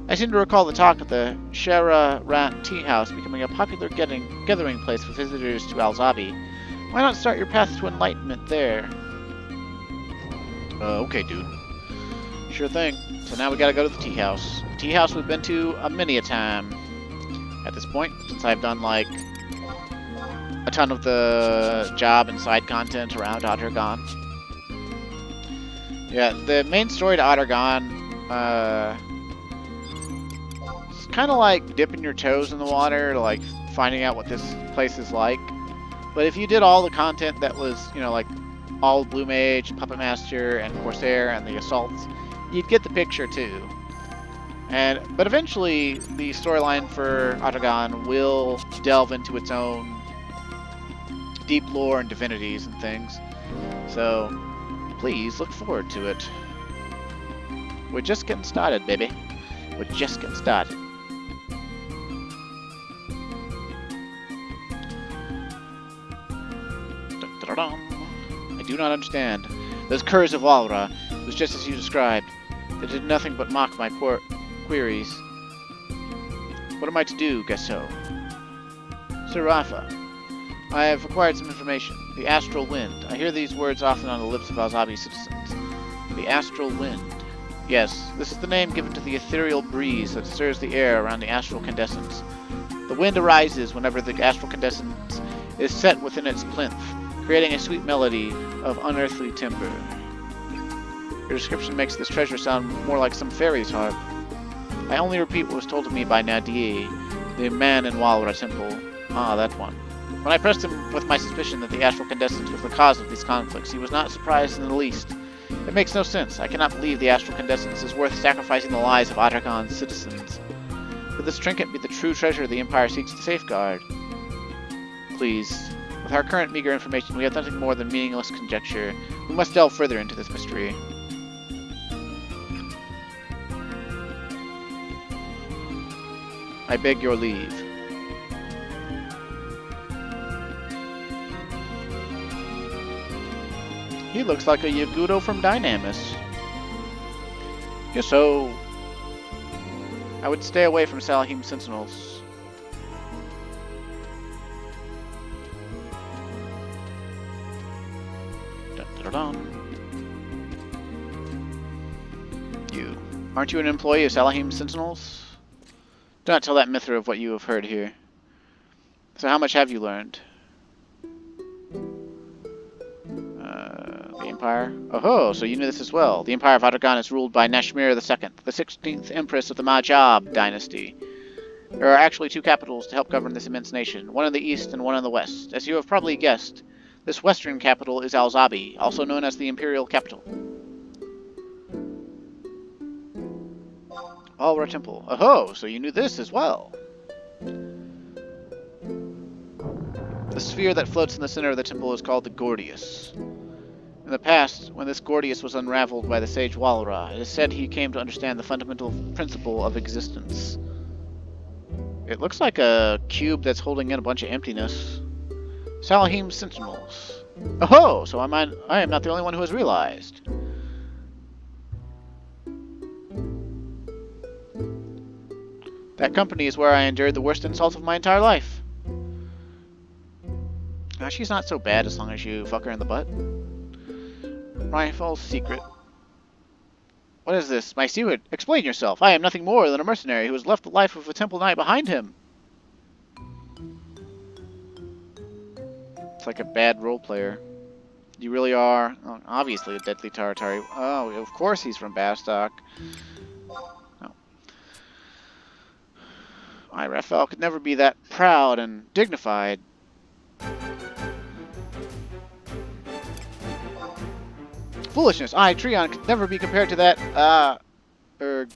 I seem to recall the talk of the Shara Rat Tea House becoming a popular gathering place for visitors to Alzabi. Why not start your path to enlightenment there? Okay, dude. Sure thing. So now we gotta go to the tea house. The tea house we've been to many a time at this point, since I've done, like, a ton of the job and side content around Aht Urhgan. Yeah, the main story to Aht Urhgan, it's kind of like dipping your toes in the water, like, finding out what this place is like. But if you did all the content that was, you know, like, all Blue Mage, Puppet Master, and Corsair, and the Assaults, you'd get the picture, too. But eventually, the storyline for Aht Urhgan will delve into its own deep lore and divinities and things. So, please look forward to it. We're just getting started, baby. We're just getting started. I do not understand. Those curs of Walra, it was just as you described. They did nothing but mock my poor queries. What am I to do, Gasso? Sir Rafa, I have acquired some information. The astral wind. I hear these words often on the lips of Alzabi citizens. The astral wind. Yes, this is the name given to the ethereal breeze that stirs the air around the astral condensance. The wind arises whenever the astral condensance is set within its plinth, creating a sweet melody of unearthly timbre. Your description makes this treasure sound more like some fairy's harp. I only repeat what was told to me by Nadier, the man in Walra Temple. Ah, that one. When I pressed him with my suspicion that the astral condensance was the cause of these conflicts, he was not surprised in the least. It makes no sense. I cannot believe the astral condensance is worth sacrificing the lives of Aht Urhgan's citizens. Could this trinket be the true treasure the Empire seeks to safeguard? Please. With our current meager information, we have nothing more than meaningless conjecture. We must delve further into this mystery. I beg your leave. He looks like a Yagudo from Dynamis. Guess so. I would stay away from Salahim Sentinels. Dun, dun, dun, dun. You. Aren't you an employee of Salahim Sentinels? Do not tell that Mithra of what you have heard here. So how much have you learned? The Empire? Oh, so you knew this as well. The Empire of Aht Urhgan is ruled by Nashmir II, the 16th Empress of the Majab dynasty. There are actually two capitals to help govern this immense nation, one in the east and one in the west. As you have probably guessed, This western capital is Alzabi, also known as the Imperial Capital. Alra Temple. Oh, so you knew this as well. The sphere that floats in the center of the temple is called the Gorgets. In the past, when this Gorgets was unraveled by the sage Walra, it is said he came to understand the fundamental principle of existence. It looks like a cube that's holding in a bunch of emptiness. Salahim Sentinels. Oh, so I am not the only one who has realized. That company is where I endured the worst insult of my entire life. Now, she's not so bad as long as you fuck her in the butt. Rifle's secret. What is this? My secret? Explain yourself. I am nothing more than a mercenary who has left the life of a temple knight behind him. It's like a bad role player. You really are, obviously, a deadly Taratari. Oh, of course he's from Bastok. Oh. I, Raphael, could never be that proud and dignified. Foolishness! I, Treon, could never be compared to that, Urhgan.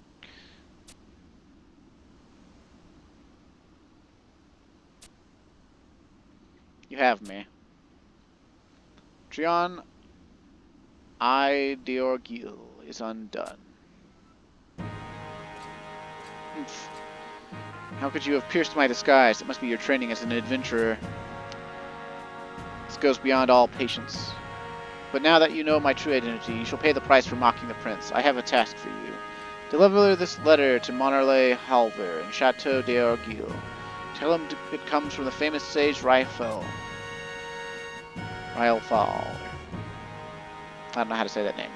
You have me. Treon, I, Deorgil, is undone. Oof. How could you have pierced my disguise? It must be your training as an adventurer. This goes beyond all patience. But now that you know my true identity, you shall pay the price for mocking the prince. I have a task for you. Deliver this letter to Monarle Halver in Chateau d'Orgil. Tell him it comes from the famous sage Raifel. Railfall. I don't know how to say that name.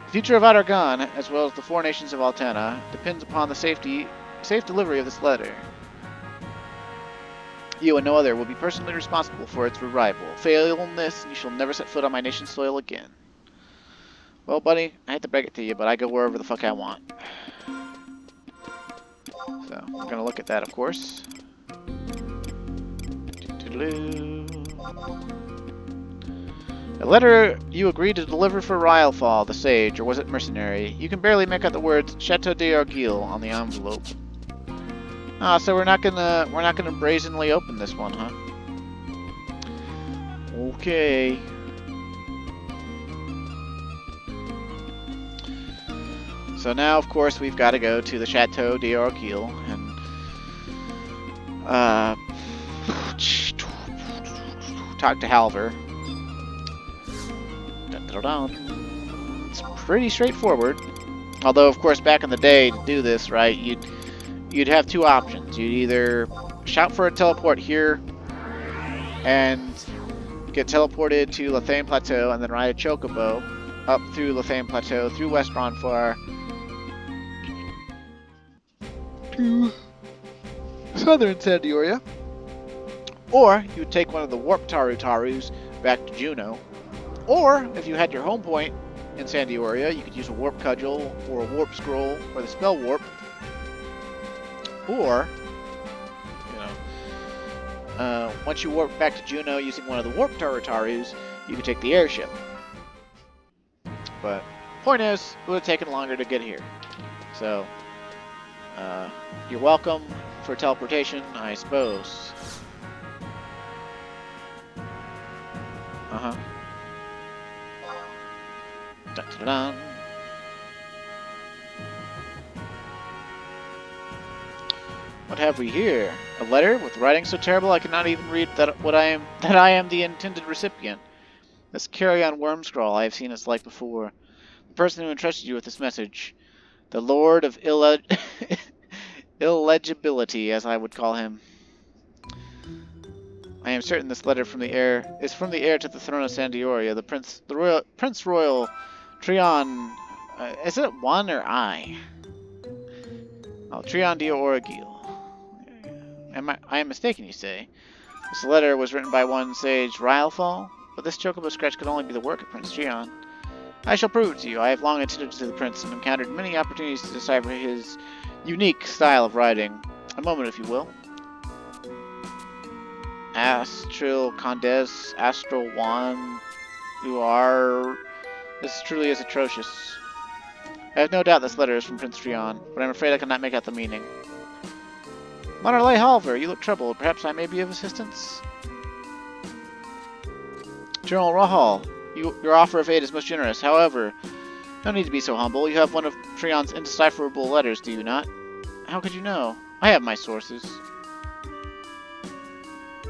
The future of Aht Urhgan, as well as the four nations of Altana, depends upon the safe delivery of this letter. You and no other will be personally responsible for its arrival. Fail in this, and you shall never set foot on my nation's soil again. Well, buddy, I hate to break it to you, but I go wherever the fuck I want. So, we're gonna look at that, of course. A letter you agreed to deliver for Railfall, the sage, or was it mercenary? You can barely make out the words Chateau d'Orgil on the envelope. Ah, so we're not gonna brazenly open this one, huh? Okay. So now, of course, we've got to go to the Chateau d'Orgil and talk to Halver. It's pretty straightforward. Although, of course, back in the day, to do this, right, you'd have two options. You'd either shout for a teleport here and get teleported to Lathane Plateau and then ride a chocobo up through Lathane Plateau, through West Ronfar, to southern Sandioria. Or you would take one of the warp Taru-Tarus back to Juno. Or, if you had your home point in Sandioria, you could use a warp cudgel or a warp scroll or the spell warp. Or, once you warp back to Juno using one of the warp Taru-Tarus, you could take the airship. But, point is, it would have taken longer to get here. So, you're welcome for teleportation, I suppose. Uh-huh. Dun, dun, dun. What have we here? A letter with writing so terrible I cannot even read that I am the intended recipient. This carry-on worm scroll I have seen its like before. The person who entrusted you with this message, the Lord of Illegibility, as I would call him. I am certain this letter is from the heir to the throne of Sandioria, the Prince Royal Treon. Is it one or I? Oh, Treon d'Orgil. I am mistaken, you say. This letter was written by one sage Railfall, but this chocobo scratch could only be the work of Prince Treon. I shall prove it to you. I have long attended to the prince and encountered many opportunities to decipher his unique style of writing. A moment, if you will. Astril Condes, Astral One, This truly is atrocious. I have no doubt this letter is from Prince Trion, but I'm afraid I cannot make out the meaning. Monarlay Halver, you look troubled. Perhaps I may be of assistance? General Rahal, your offer of aid is most generous. However, no need to be so humble. You have one of Trion's indecipherable letters, do you not? How could you know? I have my sources.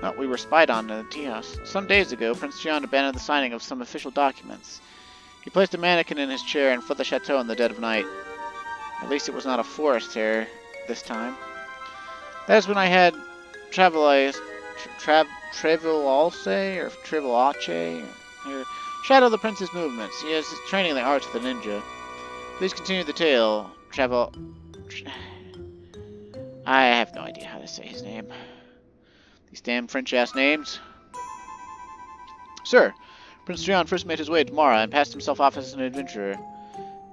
Oh, we were spied on in the tea house. Some days ago, Prince Trion abandoned the signing of some official documents. He placed a mannequin in his chair and fled the chateau in the dead of night. At least it was not a forest terror this time. That is when I had Travelalce or Trivalace or shadow the prince's movements. He has training in the arts of the ninja. Please continue the tale. I have no idea how to say his name. These damn French-ass names. Sir, Prince Trion first made his way to Mara and passed himself off as an adventurer.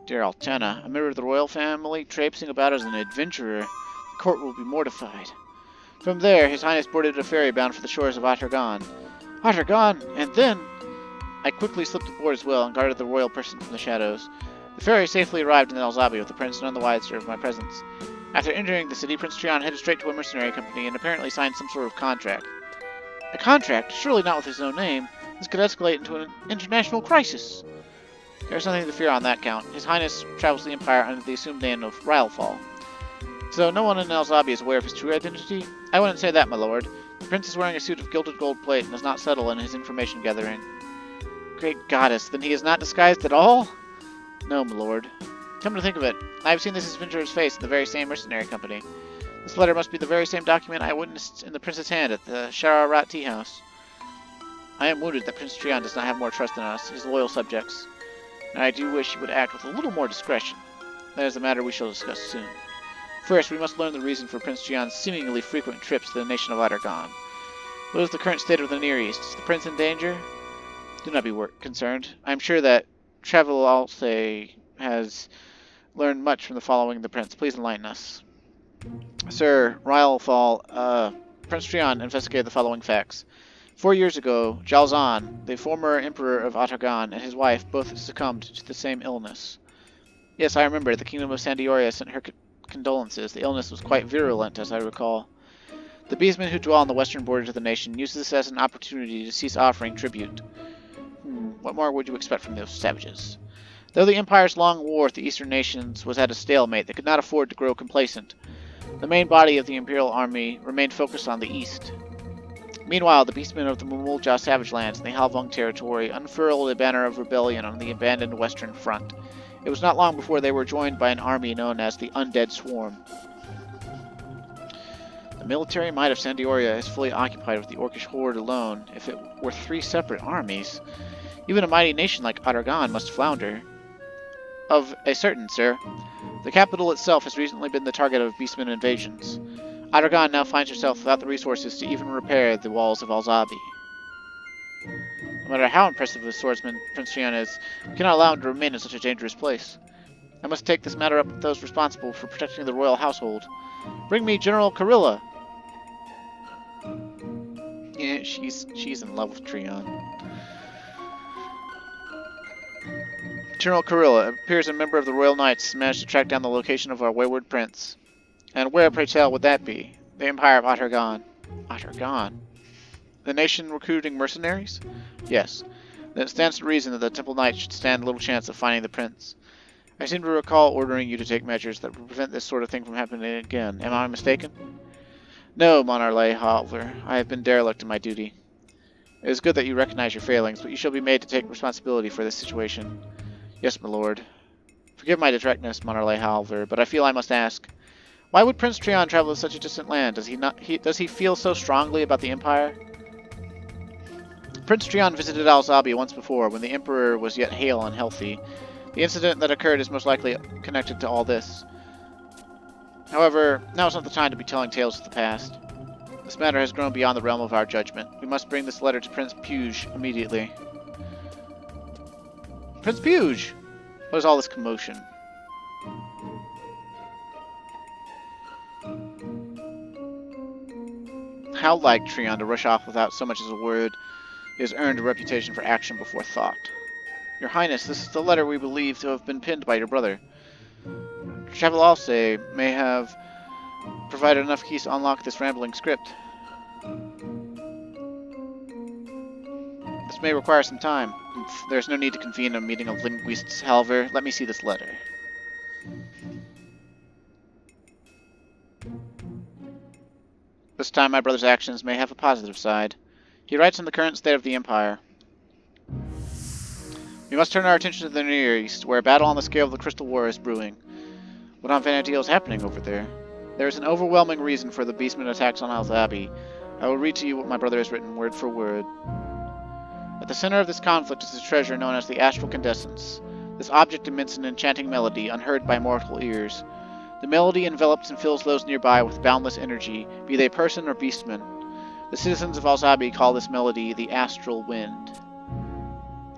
Dear Altena, a member of the royal family, traipsing about as an adventurer. The court will be mortified. From there, His Highness boarded a ferry bound for the shores of Aht Urhgan. Aht Urhgan, and then... I quickly slipped aboard as well and guarded the royal person from the shadows. The ferry safely arrived in Alzabi with the prince none the wiser of my presence. After entering the city, Prince Trion headed straight to a mercenary company and apparently signed some sort of contract. A contract? Surely not with his own name. This could escalate into an international crisis. There's nothing to fear on that count. His Highness travels the Empire under the assumed name of Rylefall. So no one in Alzabi is aware of his true identity? I wouldn't say that, my lord. The prince is wearing a suit of gilded gold plate and is not subtle in his information gathering. Great goddess, then he is not disguised at all? No, my lord. Come to think of it, I have seen this adventurer's face in the very same mercenary company. This letter must be the very same document I witnessed in the prince's hand at the Shararat tea house. I am wounded that Prince Trion does not have more trust in us, his loyal subjects. And I do wish he would act with a little more discretion. That is a matter we shall discuss soon. First, we must learn the reason for Prince Trion's seemingly frequent trips to the nation of Aht Urhgan. What is the current state of the Near East? Is the prince in danger? Do not be concerned. I am sure that Travelalce has learned much from the following the prince. Please enlighten us. Sir, Rylefall, Prince Trion investigated the following facts. 4 years ago, Jalzan, the former emperor of Aht Urhgan, and his wife both succumbed to the same illness. Yes, I remember. The kingdom of Sandioria sent her condolences. The illness was quite virulent, as I recall. The beastmen who dwell on the western borders of the nation use this as an opportunity to cease offering tribute. What more would you expect from those savages? Though the Empire's long war with the eastern nations was at a stalemate, they could not afford to grow complacent. The main body of the Imperial Army remained focused on the east. Meanwhile, the beastmen of the Mumulja savage lands and the Halvung territory unfurled a banner of rebellion on the abandoned western front. It was not long before they were joined by an army known as the Undead Swarm. The military might of Sandioria is fully occupied with the Orcish horde alone. If it were 3 separate armies, even a mighty nation like Aht Urhgan must flounder. Of a certain, sir. The capital itself has recently been the target of beastmen invasions. Aht Urhgan now finds herself without the resources to even repair the walls of Alzabi. No matter how impressive a swordsman Prince Trion is, we cannot allow him to remain in such a dangerous place. I must take this matter up with those responsible for protecting the royal household. Bring me General Carilla. Yeah, she's in love with Trion. General Carilla appears a member of the Royal Knights and managed to track down the location of our wayward prince. And where, pray tell, would that be? The Empire of Aht Urhgan. Aht Urhgan? The nation recruiting mercenaries? Yes. Then it stands to reason that the Temple Knights should stand little chance of finding the prince. I seem to recall ordering you to take measures that would prevent this sort of thing from happening again. Am I mistaken? No, Monarlay Halver. I have been derelict in my duty. It is good that you recognize your failings, but you shall be made to take responsibility for this situation. Yes, my lord. Forgive my directness, Monarlay Halver, but I feel I must ask. Why would Prince Trion travel to such a distant land? Does he feel so strongly about the Empire? Prince Trion visited Alzabi once before, when the Emperor was yet hale and healthy. The incident that occurred is most likely connected to all this. However, now is not the time to be telling tales of the past. This matter has grown beyond the realm of our judgment. We must bring this letter to Prince Puge immediately. Prince Puge! What is all this commotion? how like Treon to rush off without so much as a word. He has earned a reputation for action before thought. Your Highness, this is the letter we believe to have been pinned by your brother. Travelalse may have provided enough keys to unlock this rambling script. This may require some time. There's no need to convene a meeting of linguists, however. Let me see this letter. This time my brother's actions may have a positive side. He writes on the current state of the Empire. We must turn our attention to the Near East, where a battle on the scale of the Crystal War is brewing. What on Vana'diel is happening over there? There is an overwhelming reason for the beastmen attacks on Al-Zabi. I will read to you what my brother has written, word for word. At the center of this conflict is a treasure known as the Astral Condescence. This object emits an enchanting melody, unheard by mortal ears. The melody envelops and fills those nearby with boundless energy, be they person or beastmen. The citizens of Al-Zabi call this melody the Astral Wind.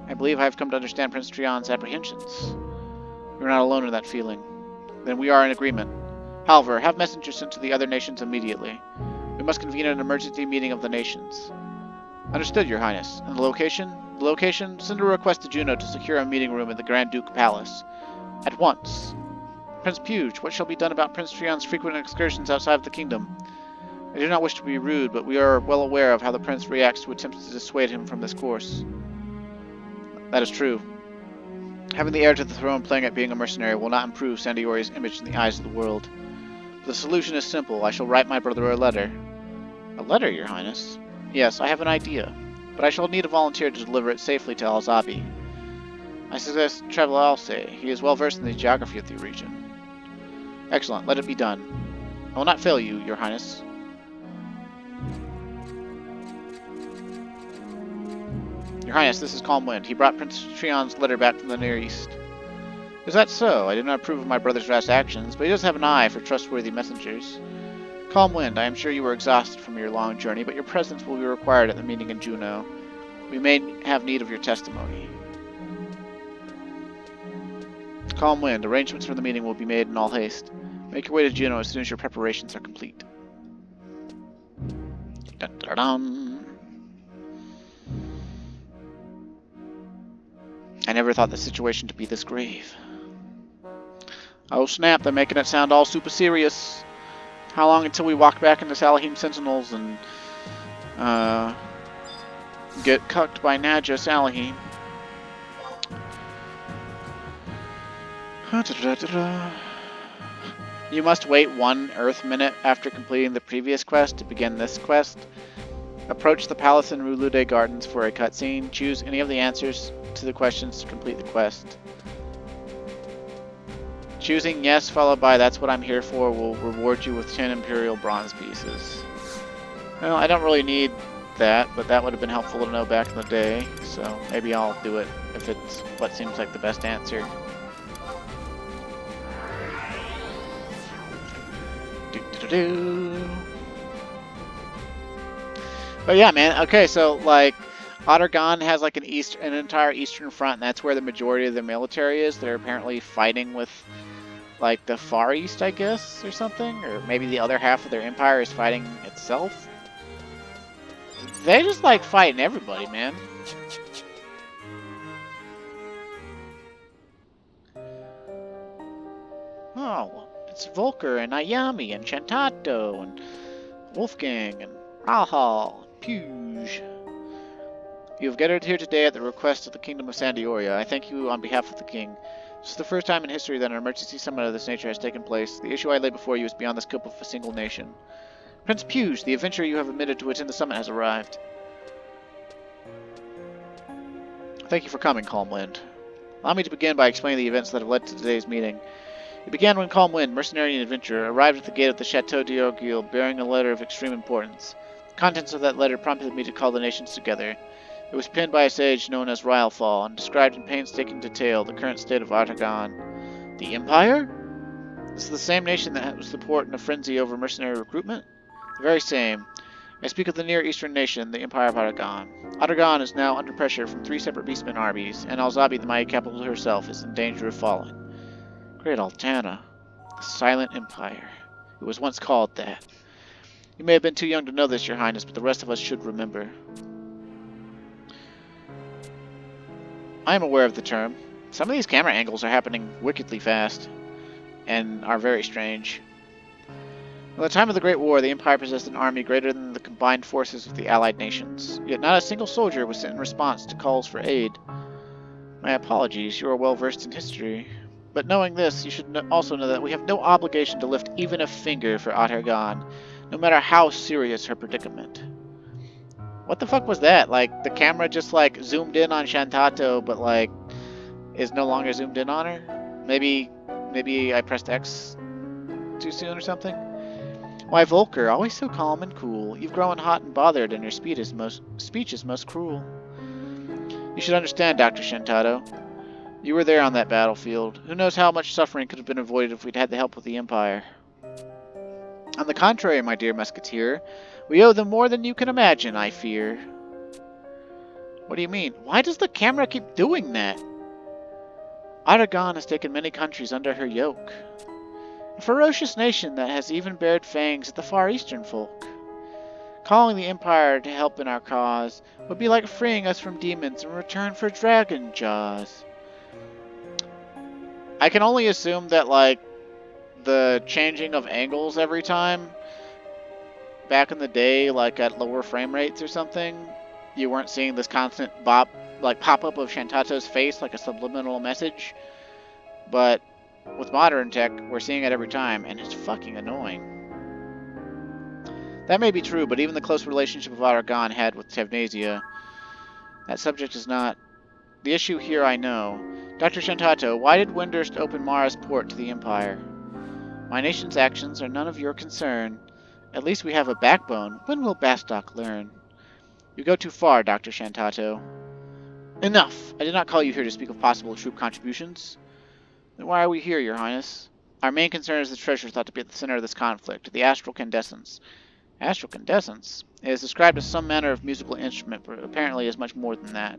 I believe I have come to understand Prince Treon's apprehensions. You are not alone in that feeling. Then we are in agreement. However, have messengers sent to the other nations immediately. We must convene an emergency meeting of the nations. Understood, Your Highness. And the location? The location? Send a request to Juno to secure a meeting room in the Grand Duke Palace. At once. Prince Puge, what shall be done about Prince Treon's frequent excursions outside of the kingdom? I do not wish to be rude, but we are well aware of how the prince reacts to attempts to dissuade him from this course. That is true. Having the heir to the throne playing at being a mercenary will not improve Sandioria's image in the eyes of the world. The solution is simple. I shall write my brother a letter. A letter, Your Highness? Yes, I have an idea, but I shall need a volunteer to deliver it safely to Al-Zabi. I suggest Travelalse. He is well versed in the geography of the region. Excellent, let it be done. I will not fail you, Your Highness. Your Highness, this is Calm Wind. He brought Prince Treon's letter back from the Near East. Is that so? I do not approve of my brother's rash actions, but he does have an eye for trustworthy messengers. Calm Wind, I am sure you were exhausted from your long journey, but your presence will be required at the meeting in Juno. We may have need of your testimony. Calm Wind, arrangements for the meeting will be made in all haste. Make your way to Juno as soon as your preparations are complete. Dun, dun, dun. I never thought the situation to be this grave. Oh snap, they're making it sound all super serious. How long until we walk back into Salahim Sentinels and get cucked by Nadja Salahim? You must wait 1 Earth minute after completing the previous quest to begin this quest. Approach the palace in Rulude Gardens for a cutscene. Choose any of the answers to the questions to complete the quest. Choosing yes followed by that's what I'm here for will reward you with 10 Imperial Bronze pieces. Well, I don't really need that, but that would have been helpful to know back in the day, so maybe I'll do it if it's what seems like the best answer. But yeah, man, okay, so like Aht Urhgan has like an entire eastern front, and that's where the majority of the military is. They're apparently fighting with like the Far East, I guess, or something, or maybe the other half of their empire is fighting itself. They just like fighting everybody, man. Oh, it's Volker and Ayami and Chantato and Wolfgang and Rahal and Puge. You have gathered here today at the request of the Kingdom of Sandioria. I thank you on behalf of the King. This is the first time in history that an emergency summit of this nature has taken place. The issue I lay before you is beyond the scope of a single nation. Prince Puge, the adventurer you have admitted to attend the summit has arrived. Thank you for coming, Calm Wind. Allow me to begin by explaining the events that have led to today's meeting. It began when Calm Wind, mercenary and adventurer, arrived at the gate of the Chateau d'Urgel bearing a letter of extreme importance. The contents of that letter prompted me to call the nations together. It was penned by a sage known as Rylefall, and described in painstaking detail the current state of Aht Urhgan. The Empire? This is the same nation that was the port in a frenzy over mercenary recruitment? The very same. I speak of the Near Eastern nation, the Empire of Aht Urhgan. Aht Urhgan is now under pressure from 3 separate beastmen armies, and Al-Zabi, the mighty capital herself, is in danger of falling. Great Altana. The Silent Empire. It was once called that. You may have been too young to know this, Your Highness, but the rest of us should remember. I am aware of the term. Some of these camera angles are happening wickedly fast, and are very strange. At the time of the Great War, the Empire possessed an army greater than the combined forces of the Allied nations, yet not a single soldier was sent in response to calls for aid. My apologies, you are well versed in history. But knowing this, you should also know that we have no obligation to lift even a finger for Aht Urhgan, no matter how serious her predicament. What the fuck was that? Like, the camera just, like, zoomed in on Shantato, but, like, is no longer zoomed in on her? Maybe I pressed X too soon or something? Why, Volker, always so calm and cool. You've grown hot and bothered, and your speech is most cruel. You should understand, Dr. Shantato. You were there on that battlefield. Who knows how much suffering could have been avoided if we'd had the help of the Empire. On the contrary, my dear musketeer, we owe them more than you can imagine, I fear. What do you mean? Why does the camera keep doing that? Aht Urhgan has taken many countries under her yoke. A ferocious nation that has even bared fangs at the Far Eastern folk. Calling the Empire to help in our cause would be like freeing us from demons in return for dragon jaws. I can only assume that, like, the changing of angles every time, back in the day, like at lower frame rates or something, you weren't seeing this constant pop-up of Shantato's face like a subliminal message. But with modern tech, we're seeing it every time, and it's fucking annoying. That may be true, but even the close relationship of Aht Urhgan had with Tavnasia, that subject is not the issue here, I know. Dr. Shantato, why did Windurst open Mara's port to the Empire? My nation's actions are none of your concern. At least we have a backbone. When will Bastok learn? You go too far, Dr. Shantato. Enough! I did not call you here to speak of possible troop contributions. Then why are we here, Your Highness? Our main concern is the treasure thought to be at the center of this conflict, the astral candescence. Astral candescence? It is described as some manner of musical instrument, but apparently is much more than that.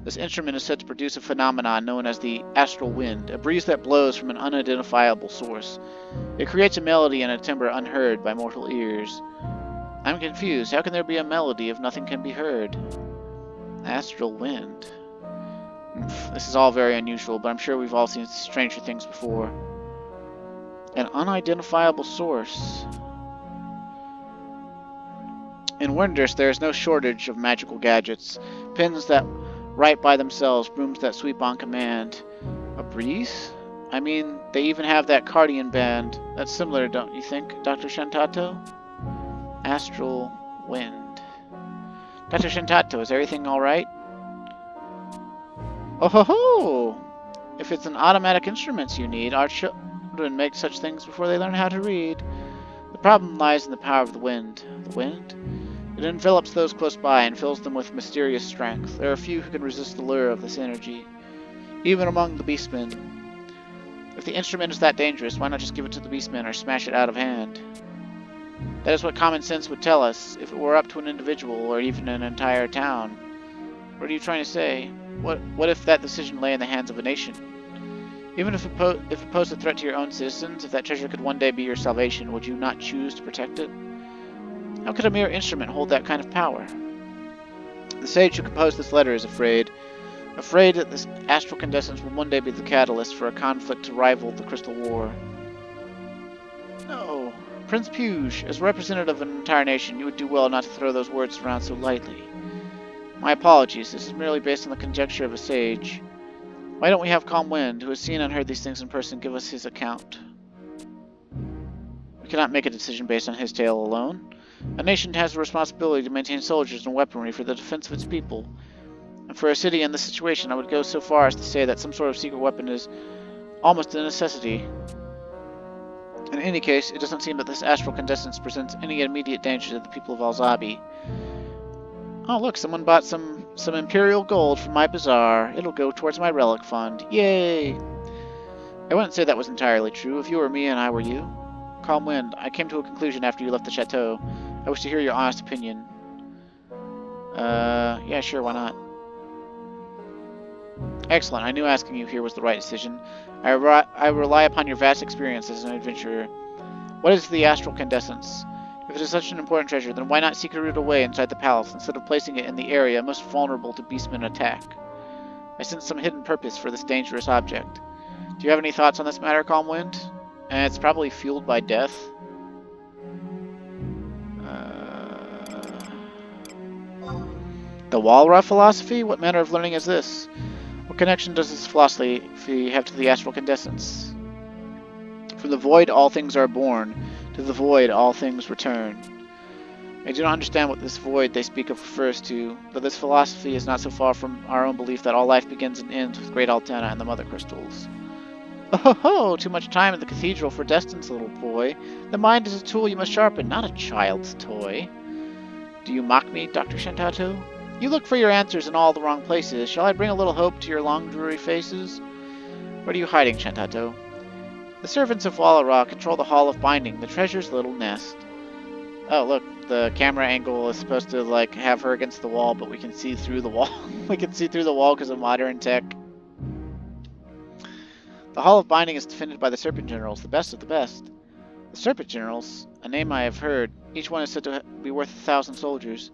This instrument is said to produce a phenomenon known as the astral wind, a breeze that blows from an unidentifiable source. It creates a melody and a timbre unheard by mortal ears. I'm confused. How can there be a melody if nothing can be heard? Astral wind. This is all very unusual, but I'm sure we've all seen stranger things before. An unidentifiable source. In Windurst, there is no shortage of magical gadgets. Pins that write by themselves, brooms that sweep on command. A breeze? I mean, they even have that Cardian band. That's similar, don't you think, Dr. Shantato? Astral wind. Dr. Shantato, is everything alright? Oh ho ho! If it's an automatic instruments you need, our children make such things before they learn how to read. The problem lies in the power of the wind. The wind? It envelops those close by and fills them with mysterious strength. There are few who can resist the lure of this energy, even among the beastmen. If the instrument is that dangerous, why not just give it to the beastmen or smash it out of hand? That is what common sense would tell us, if it were up to an individual or even an entire town. What are you trying to say? What if that decision lay in the hands of a nation? Even if it posed a threat to your own citizens, if that treasure could one day be your salvation, would you not choose to protect it? How could a mere instrument hold that kind of power? The sage who composed this letter is afraid that this astral candescence will one day be the catalyst for a conflict to rival the Crystal War. No. Prince Puge, as representative of an entire nation, you would do well not to throw those words around so lightly. My apologies, this is merely based on the conjecture of a sage. Why don't we have Calm Wind, who has seen and heard these things in person, give us his account? We cannot make a decision based on his tale alone. A nation has a responsibility to maintain soldiers and weaponry for the defense of its people. And for a city in this situation, I would go so far as to say that some sort of secret weapon is almost a necessity. In any case, it doesn't seem that this astral candescence presents any immediate danger to the people of Alzabi. Oh look, someone bought some Imperial gold from my bazaar. It'll go towards my relic fund. Yay! I wouldn't say that was entirely true. If you were me and I were you. Calm Wind, I came to a conclusion after you left the chateau. I wish to hear your honest opinion. Yeah, sure, why not? Excellent, I knew asking you here was the right decision. I rely upon your vast experience as an adventurer. What is the astral candescence? If If it is such an important treasure, then why not secret it away inside the palace instead of placing it in the area most vulnerable to beastmen attack? I sense some hidden purpose for this dangerous object. Do you have any thoughts on this matter, Calm Wind? And it's probably fueled by death. The Walra philosophy? What manner of learning is this? What connection does this philosophy have to the astral condensance? From the void all things are born, to the void all things return. I do not understand what this void they speak of refers to, but this philosophy is not so far from our own belief that all life begins and ends with Great Altena and the Mother Crystals. Oh ho ho! Too much time in the cathedral for distance, little boy. The mind is a tool you must sharpen, not a child's toy. Do you mock me, Dr. Shentato? You look for your answers in all the wrong places. Shall I bring a little hope to your long, dreary faces? What are you hiding, Shentato? The servants of Walra control the Hall of Binding, the treasure's little nest. Oh, look, the camera angle is supposed to, like, have her against the wall, but we can see through the wall. We can see through the wall because of modern tech. The Hall of Binding is defended by the Serpent Generals, the best of the best. The Serpent Generals, a name I have heard, each one is said to be worth 1,000 soldiers.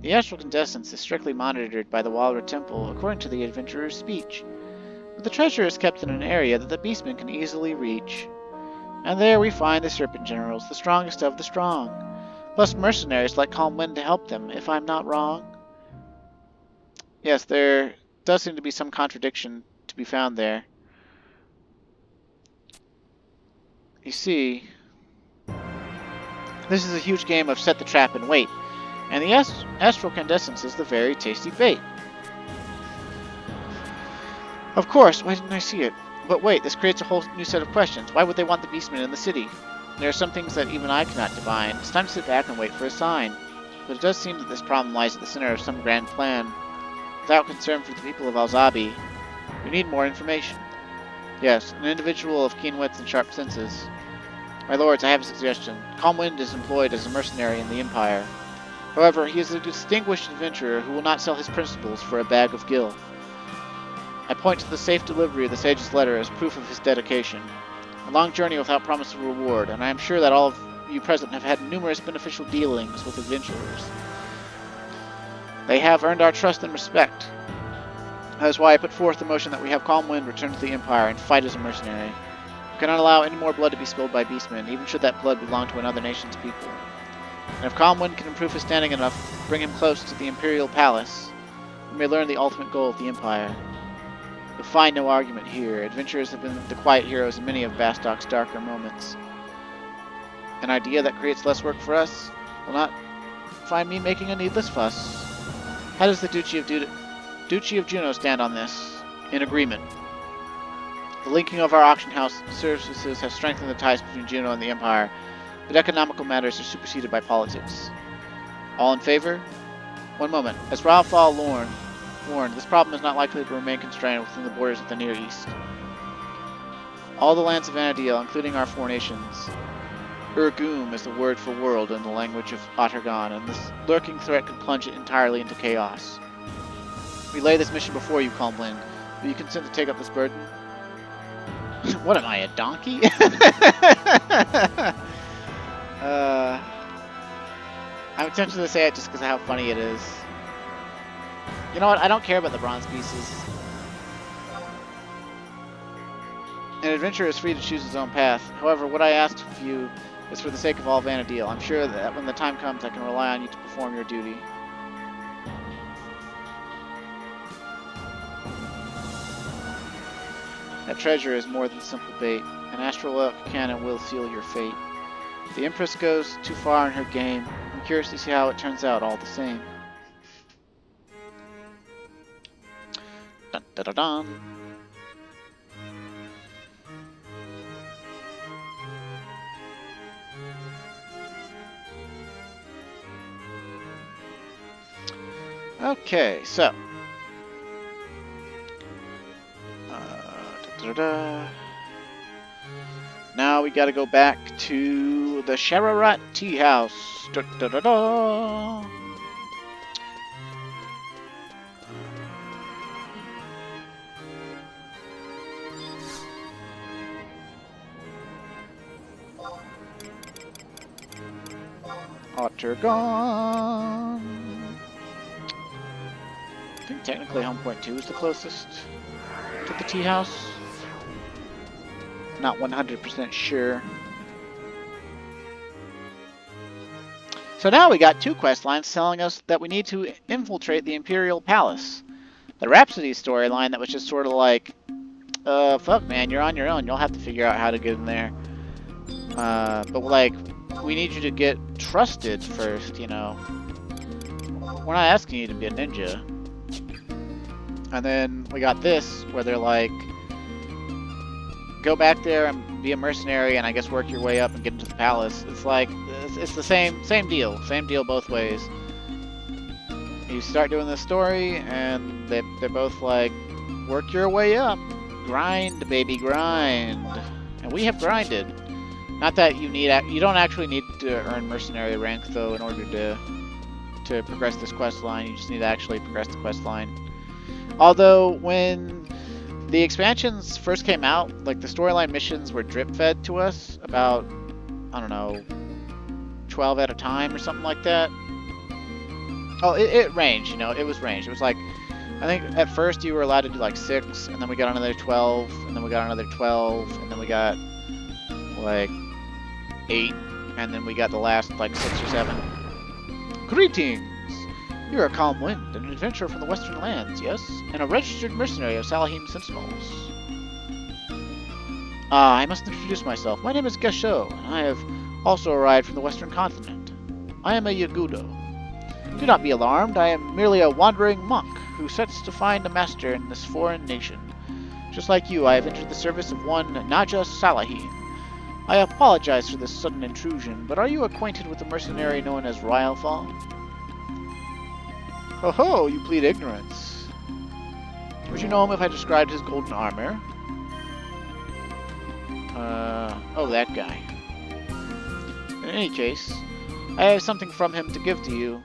The astral condensance is strictly monitored by the Walra Temple, according to the adventurer's speech. But the treasure is kept in an area that the beastmen can easily reach. And there we find the Serpent Generals, the strongest of the strong. Plus mercenaries like Calm Wind to help them, if I'm not wrong. Yes, there does seem to be some contradiction to be found there. You see, this is a huge game of set the trap and wait, and the astral condensance is the very tasty bait. Of course, why didn't I see it? But wait, this creates a whole new set of questions. Why would they want the beastmen in the city? There are some things that even I cannot divine. It's time to sit back and wait for a sign. But it does seem that this problem lies at the center of some grand plan. Without concern for the people of Alzabi, we need more information. Yes, an individual of keen wits and sharp senses. My lords, I have a suggestion. Calm Wind is employed as a mercenary in the Empire. However, he is a distinguished adventurer who will not sell his principles for a bag of gil. I point to the safe delivery of the sage's letter as proof of his dedication. A long journey without promise of reward, and I am sure that all of you present have had numerous beneficial dealings with adventurers. They have earned our trust and respect. That is why I put forth the motion that we have Calm Wind return to the Empire and fight as a mercenary. We cannot allow any more blood to be spilled by beastmen, even should that blood belong to another nation's people. And if Calm Wind can improve his standing enough to bring him close to the Imperial Palace, we may learn the ultimate goal of the Empire. You'll find no argument here. Adventurers have been the quiet heroes in many of Bastok's darker moments. An idea that creates less work for us will not find me making a needless fuss. How does the Duchy of Juno stand on this? In agreement. The linking of our auction house services has strengthened the ties between Juno and the Empire, but economical matters are superseded by politics. All in favor? One moment. As Ralphal warned, this problem is not likely to remain constrained within the borders of the Near East. All the lands of Anadil, including our 4 nations. Urhgan is the word for world in the language of Aht Urhgan, and this lurking threat could plunge it entirely into chaos. We lay this mission before you, Calm Wind. Will you consent to take up this burden? What am I, a donkey? I'm tempted to say it just because of how funny it is. You know what? I don't care about the bronze pieces. An adventurer is free to choose his own path. However, what I ask of you is for the sake of all Vanadil. I'm sure that when the time comes, I can rely on you to perform your duty. That treasure is more than simple bait. An astral elk can and will seal your fate. If the Empress goes too far in her game, I'm curious to see how it turns out all the same. Dun dun dun dun. Okay, so now we gotta go back to the Shararat Tea House. Aht Urhgan. I think technically Home Point 2 is the closest to the tea house. Not 100% sure. So now we got 2 quest lines telling us that we need to infiltrate the Imperial Palace. The Rhapsody storyline that was just sort of like, fuck man, you're on your own. You'll have to figure out how to get in there. But like, we need you to get trusted first, you know. We're not asking you to be a ninja. And then we got this, where they're like, go back there and be a mercenary and I guess work your way up and get into the palace. It's like, it's the same deal both ways. You start doing this story and they're both like, work your way up. Grind, baby, grind. And we have grinded. Not that you don't actually need to earn mercenary rank though in order to progress this quest line. You just need to actually progress the quest line. Although when the expansions first came out, like the storyline missions were drip fed to us about, I don't know, 12 at a time or something like that. Oh, it ranged, you know, it was ranged. It was like, I think at first you were allowed to do like 6, and then we got another 12, and then we got another 12, and then we got like 8, and then we got the last like 6 or 7. Greetings! You're a calm wind, an adventurer from the western lands, yes? And a registered mercenary of Salahim Sentinels. I must introduce myself. My name is Gesho, and I have also arrived from the western continent. I am a Yagudo. Do not be alarmed, I am merely a wandering monk who sets to find a master in this foreign nation. Just like you, I have entered the service of one Naja Salahim. I apologize for this sudden intrusion, but are you acquainted with the mercenary known as Ryalfall? Ho ho, you plead ignorance. Would you know him if I described his golden armor? Oh, that guy. In any case, I have something from him to give to you.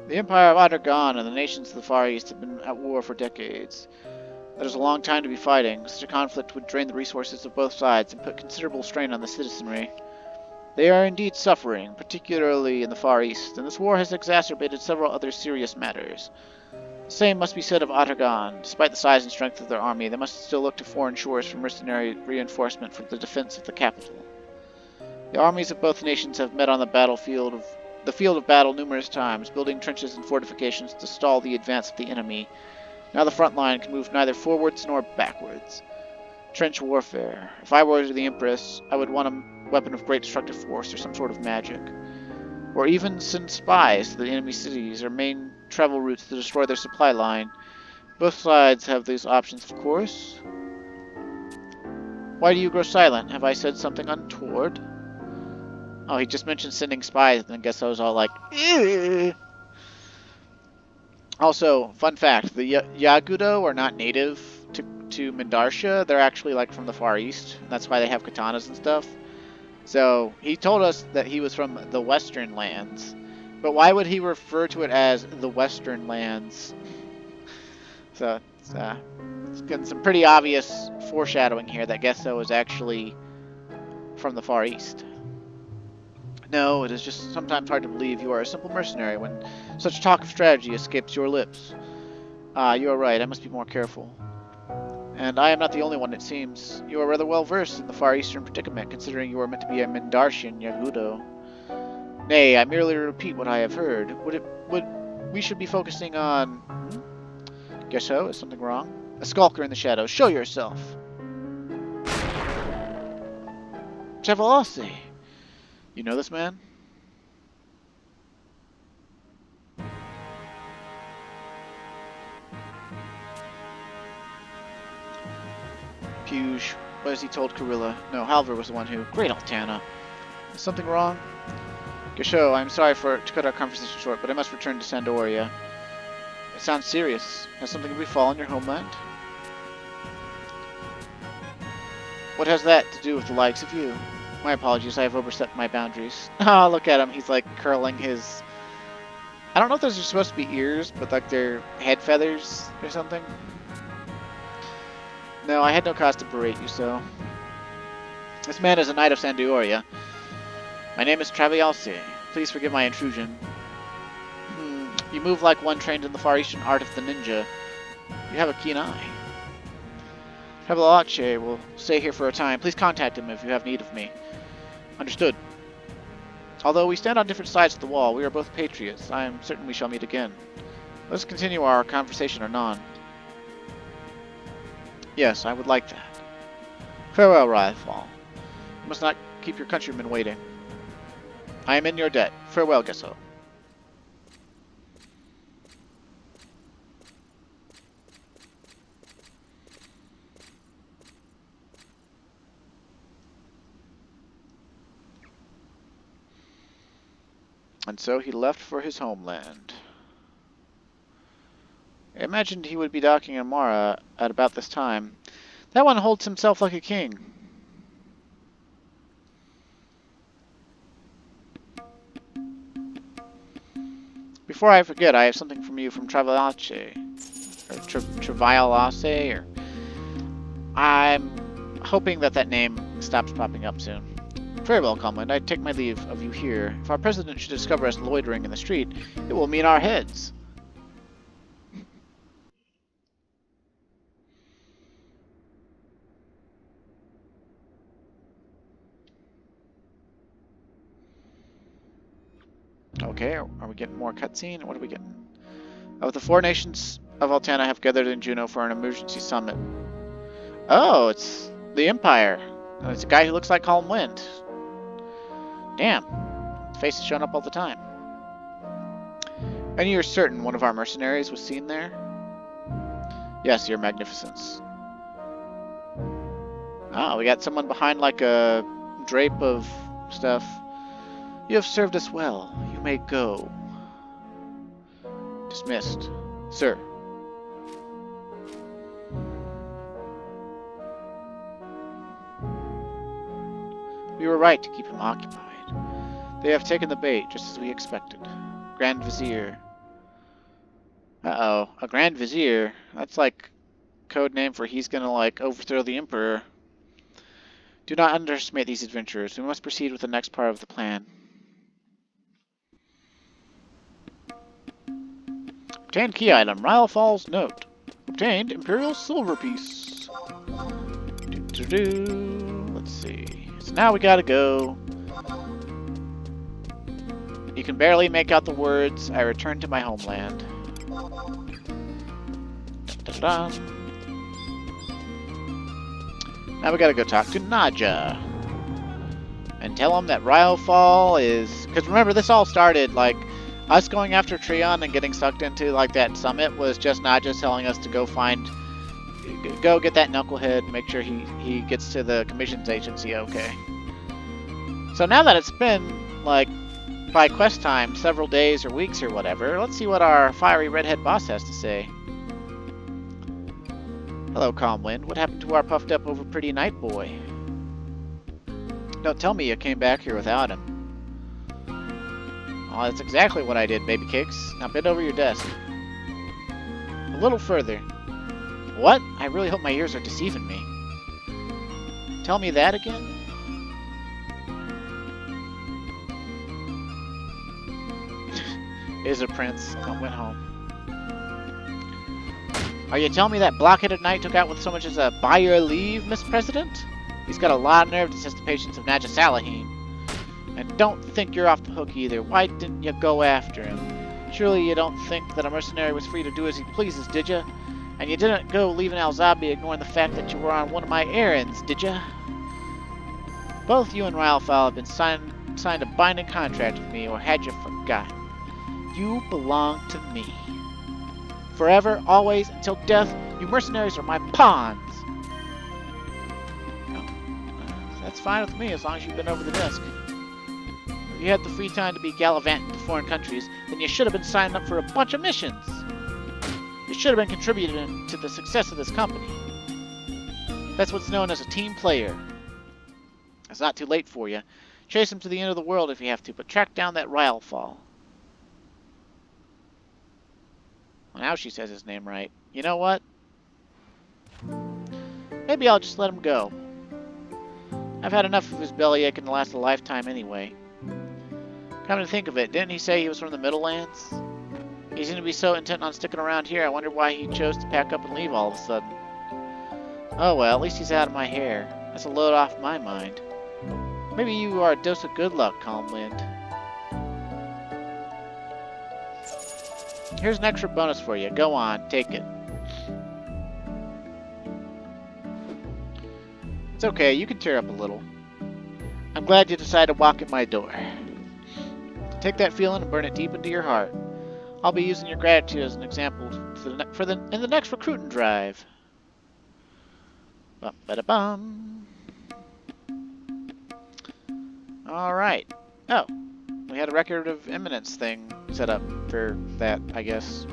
The Empire of Aht Urhgan and the nations of the Far East have been at war for decades. That is a long time to be fighting. Such a conflict would drain the resources of both sides and put considerable strain on the citizenry. They are indeed suffering, particularly in the Far East, and this war has exacerbated several other serious matters. The same must be said of Aht Urhgan. Despite the size and strength of their army, they must still look to foreign shores for mercenary reinforcement for the defense of the capital. The armies of both nations have met on the field of battle numerous times, building trenches and fortifications to stall the advance of the enemy. Now the front line can move neither forwards nor backwards. Trench warfare. If I were the Empress, I would want a weapon of great destructive force or some sort of magic. Or even send spies to the enemy cities or main travel routes to destroy their supply line. Both sides have these options, of course. Why do you grow silent? Have I said something untoward? Oh, he just mentioned sending spies, and I guess I was all like, ew. Also, fun fact, the Yagudo are not native to Mindarsha. They're actually like from the Far East. And that's why they have katanas and stuff. So, he told us that he was from the Western Lands. But why would he refer to it as the Western Lands? So, it's getting some pretty obvious foreshadowing here that Gesso is actually from the Far East. No, it is just sometimes hard to believe you are a simple mercenary when such talk of strategy escapes your lips. Ah, you are right, I must be more careful. And I am not the only one, it seems. You are rather well versed in the Far Eastern predicament, considering you are meant to be a Mindarshan Yagudo. Nay, I merely repeat what I have heard. We should be focusing on... Guess so? Is something wrong? A skulker in the shadows. Show yourself! Chevalossi! You know this man? Puge. What has he told Kurilla? No, Halvar was the one who... Great Altana. Is something wrong? Gasho, I'm sorry to cut our conversation short, but I must return to Sandoria. It sounds serious. Has something befallen your homeland? What has that to do with the likes of you? My apologies, I have overstepped my boundaries. Ah, look at him. He's like curling his... I don't know if those are supposed to be ears, but like they're head feathers or something. No, I had no cause to berate you so. This man is a knight of Sandioria. My name is Travialse. Please forgive my intrusion. You move like one trained in the far eastern art of the ninja. You have a keen eye. Travialse will stay here for a time. Please contact him if you have need of me. Understood. Although we stand on different sides of the wall, we are both patriots. I am certain we shall meet again. Let us continue our conversation anon. Yes, I would like that. Farewell, Ryfall. You must not keep your countrymen waiting. I am in your debt. Farewell, Gesso. And so he left for his homeland. I imagined he would be docking in Mara at about this time. That one holds himself like a king. Before I forget, I have something from you from Travialce. Or Travialce, or... I'm hoping that name stops popping up soon. Very well, Comland. I take my leave of you here. If our president should discover us loitering in the street, it will mean our heads. Okay, are we getting more cutscene? What are we getting? Oh, the 4 nations of Altana have gathered in Juneau for an emergency summit. Oh, it's the Empire. It's a guy who looks like Calm Wind. Damn. His face is showing up all the time. And you're certain one of our mercenaries was seen there? Yes, your magnificence. Oh, we got someone behind like a drape of stuff. You have served us well. You may go. Dismissed. Sir. We were right to keep him occupied. They have taken the bait, just as we expected. Grand Vizier. Uh-oh. A Grand Vizier? That's like code name for he's gonna like overthrow the Emperor. Do not underestimate these adventurers. We must proceed with the next part of the plan. Obtained key item. Ryle Falls note. Obtained Imperial silver piece. Let's see. So now we gotta go. You can barely make out the words. I return to my homeland. Da-da-da. Now we gotta go talk to Naja. And tell him that Ryle Fall is... Because remember, this all started, like, us going after Treon and getting sucked into, like, that summit was just Naja telling us to go find... Go get that knucklehead, make sure he gets to the commissions agency okay. So now that it's been, like, by quest time, several days or weeks or whatever, let's see what our fiery redhead boss has to say. Hello, Calmwind. What happened to our puffed up over pretty night boy? Don't tell me you came back here without him. Oh, that's exactly what I did, baby cakes. Now bend over your desk. A little further. What? I really hope my ears are deceiving me. Tell me that again? Is a prince. I went home. Are you telling me that blockheaded knight took out with so much as a by your leave, Miss President? He's got a lot of nerve to test the patience of Naja Salaheen. And don't think you're off the hook either. Why didn't you go after him? Surely you don't think that a mercenary was free to do as he pleases, did you? And you didn't go leaving Alzabi ignoring the fact that you were on one of my errands, did you? Both you and Ralphal have been signed a binding contract with me, or had you forgotten? You belong to me. Forever, always, until death, you mercenaries are my pawns. That's fine with me as long as you've been over the desk. If you had the free time to be gallivanting to foreign countries, then you should have been signing up for a bunch of missions. You should have been contributing to the success of this company. That's what's known as a team player. It's not too late for you. Chase him to the end of the world if you have to, but track down that Rylefall. Well, now she says his name right. You know what? Maybe I'll just let him go. I've had enough of his bellyache to last a lifetime anyway. Come to think of it, didn't he say he was from the Middlelands? He seemed to be so intent on sticking around here, I wonder why he chose to pack up and leave all of a sudden. Oh well, at least he's out of my hair. That's a load off my mind. Maybe you are a dose of good luck, Calm Wind. Here's an extra bonus for you. Go on, take it. It's okay, you can tear up a little. I'm glad you decided to walk in my door. Take that feeling and burn it deep into your heart. I'll be using your gratitude as an example in the next recruiting drive. Bum, ba, da, bum. Alright. Oh, we had a record of imminence thing set up for that, I guess.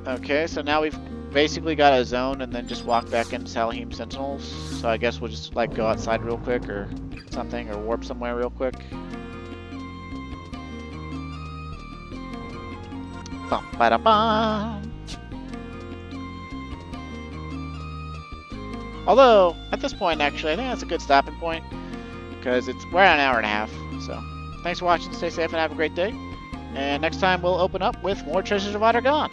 Okay, so now we've basically got a zone and then just walk back into Salahim Sentinels. So I guess we'll just like go outside real quick or something, or warp somewhere real quick. Bum, ba, da, bum. Although, at this point, actually, I think that's a good stopping point. Because we're at an hour and a half. So, thanks for watching, stay safe, and have a great day. And next time, we'll open up with more Treasures of Aht Urhgan.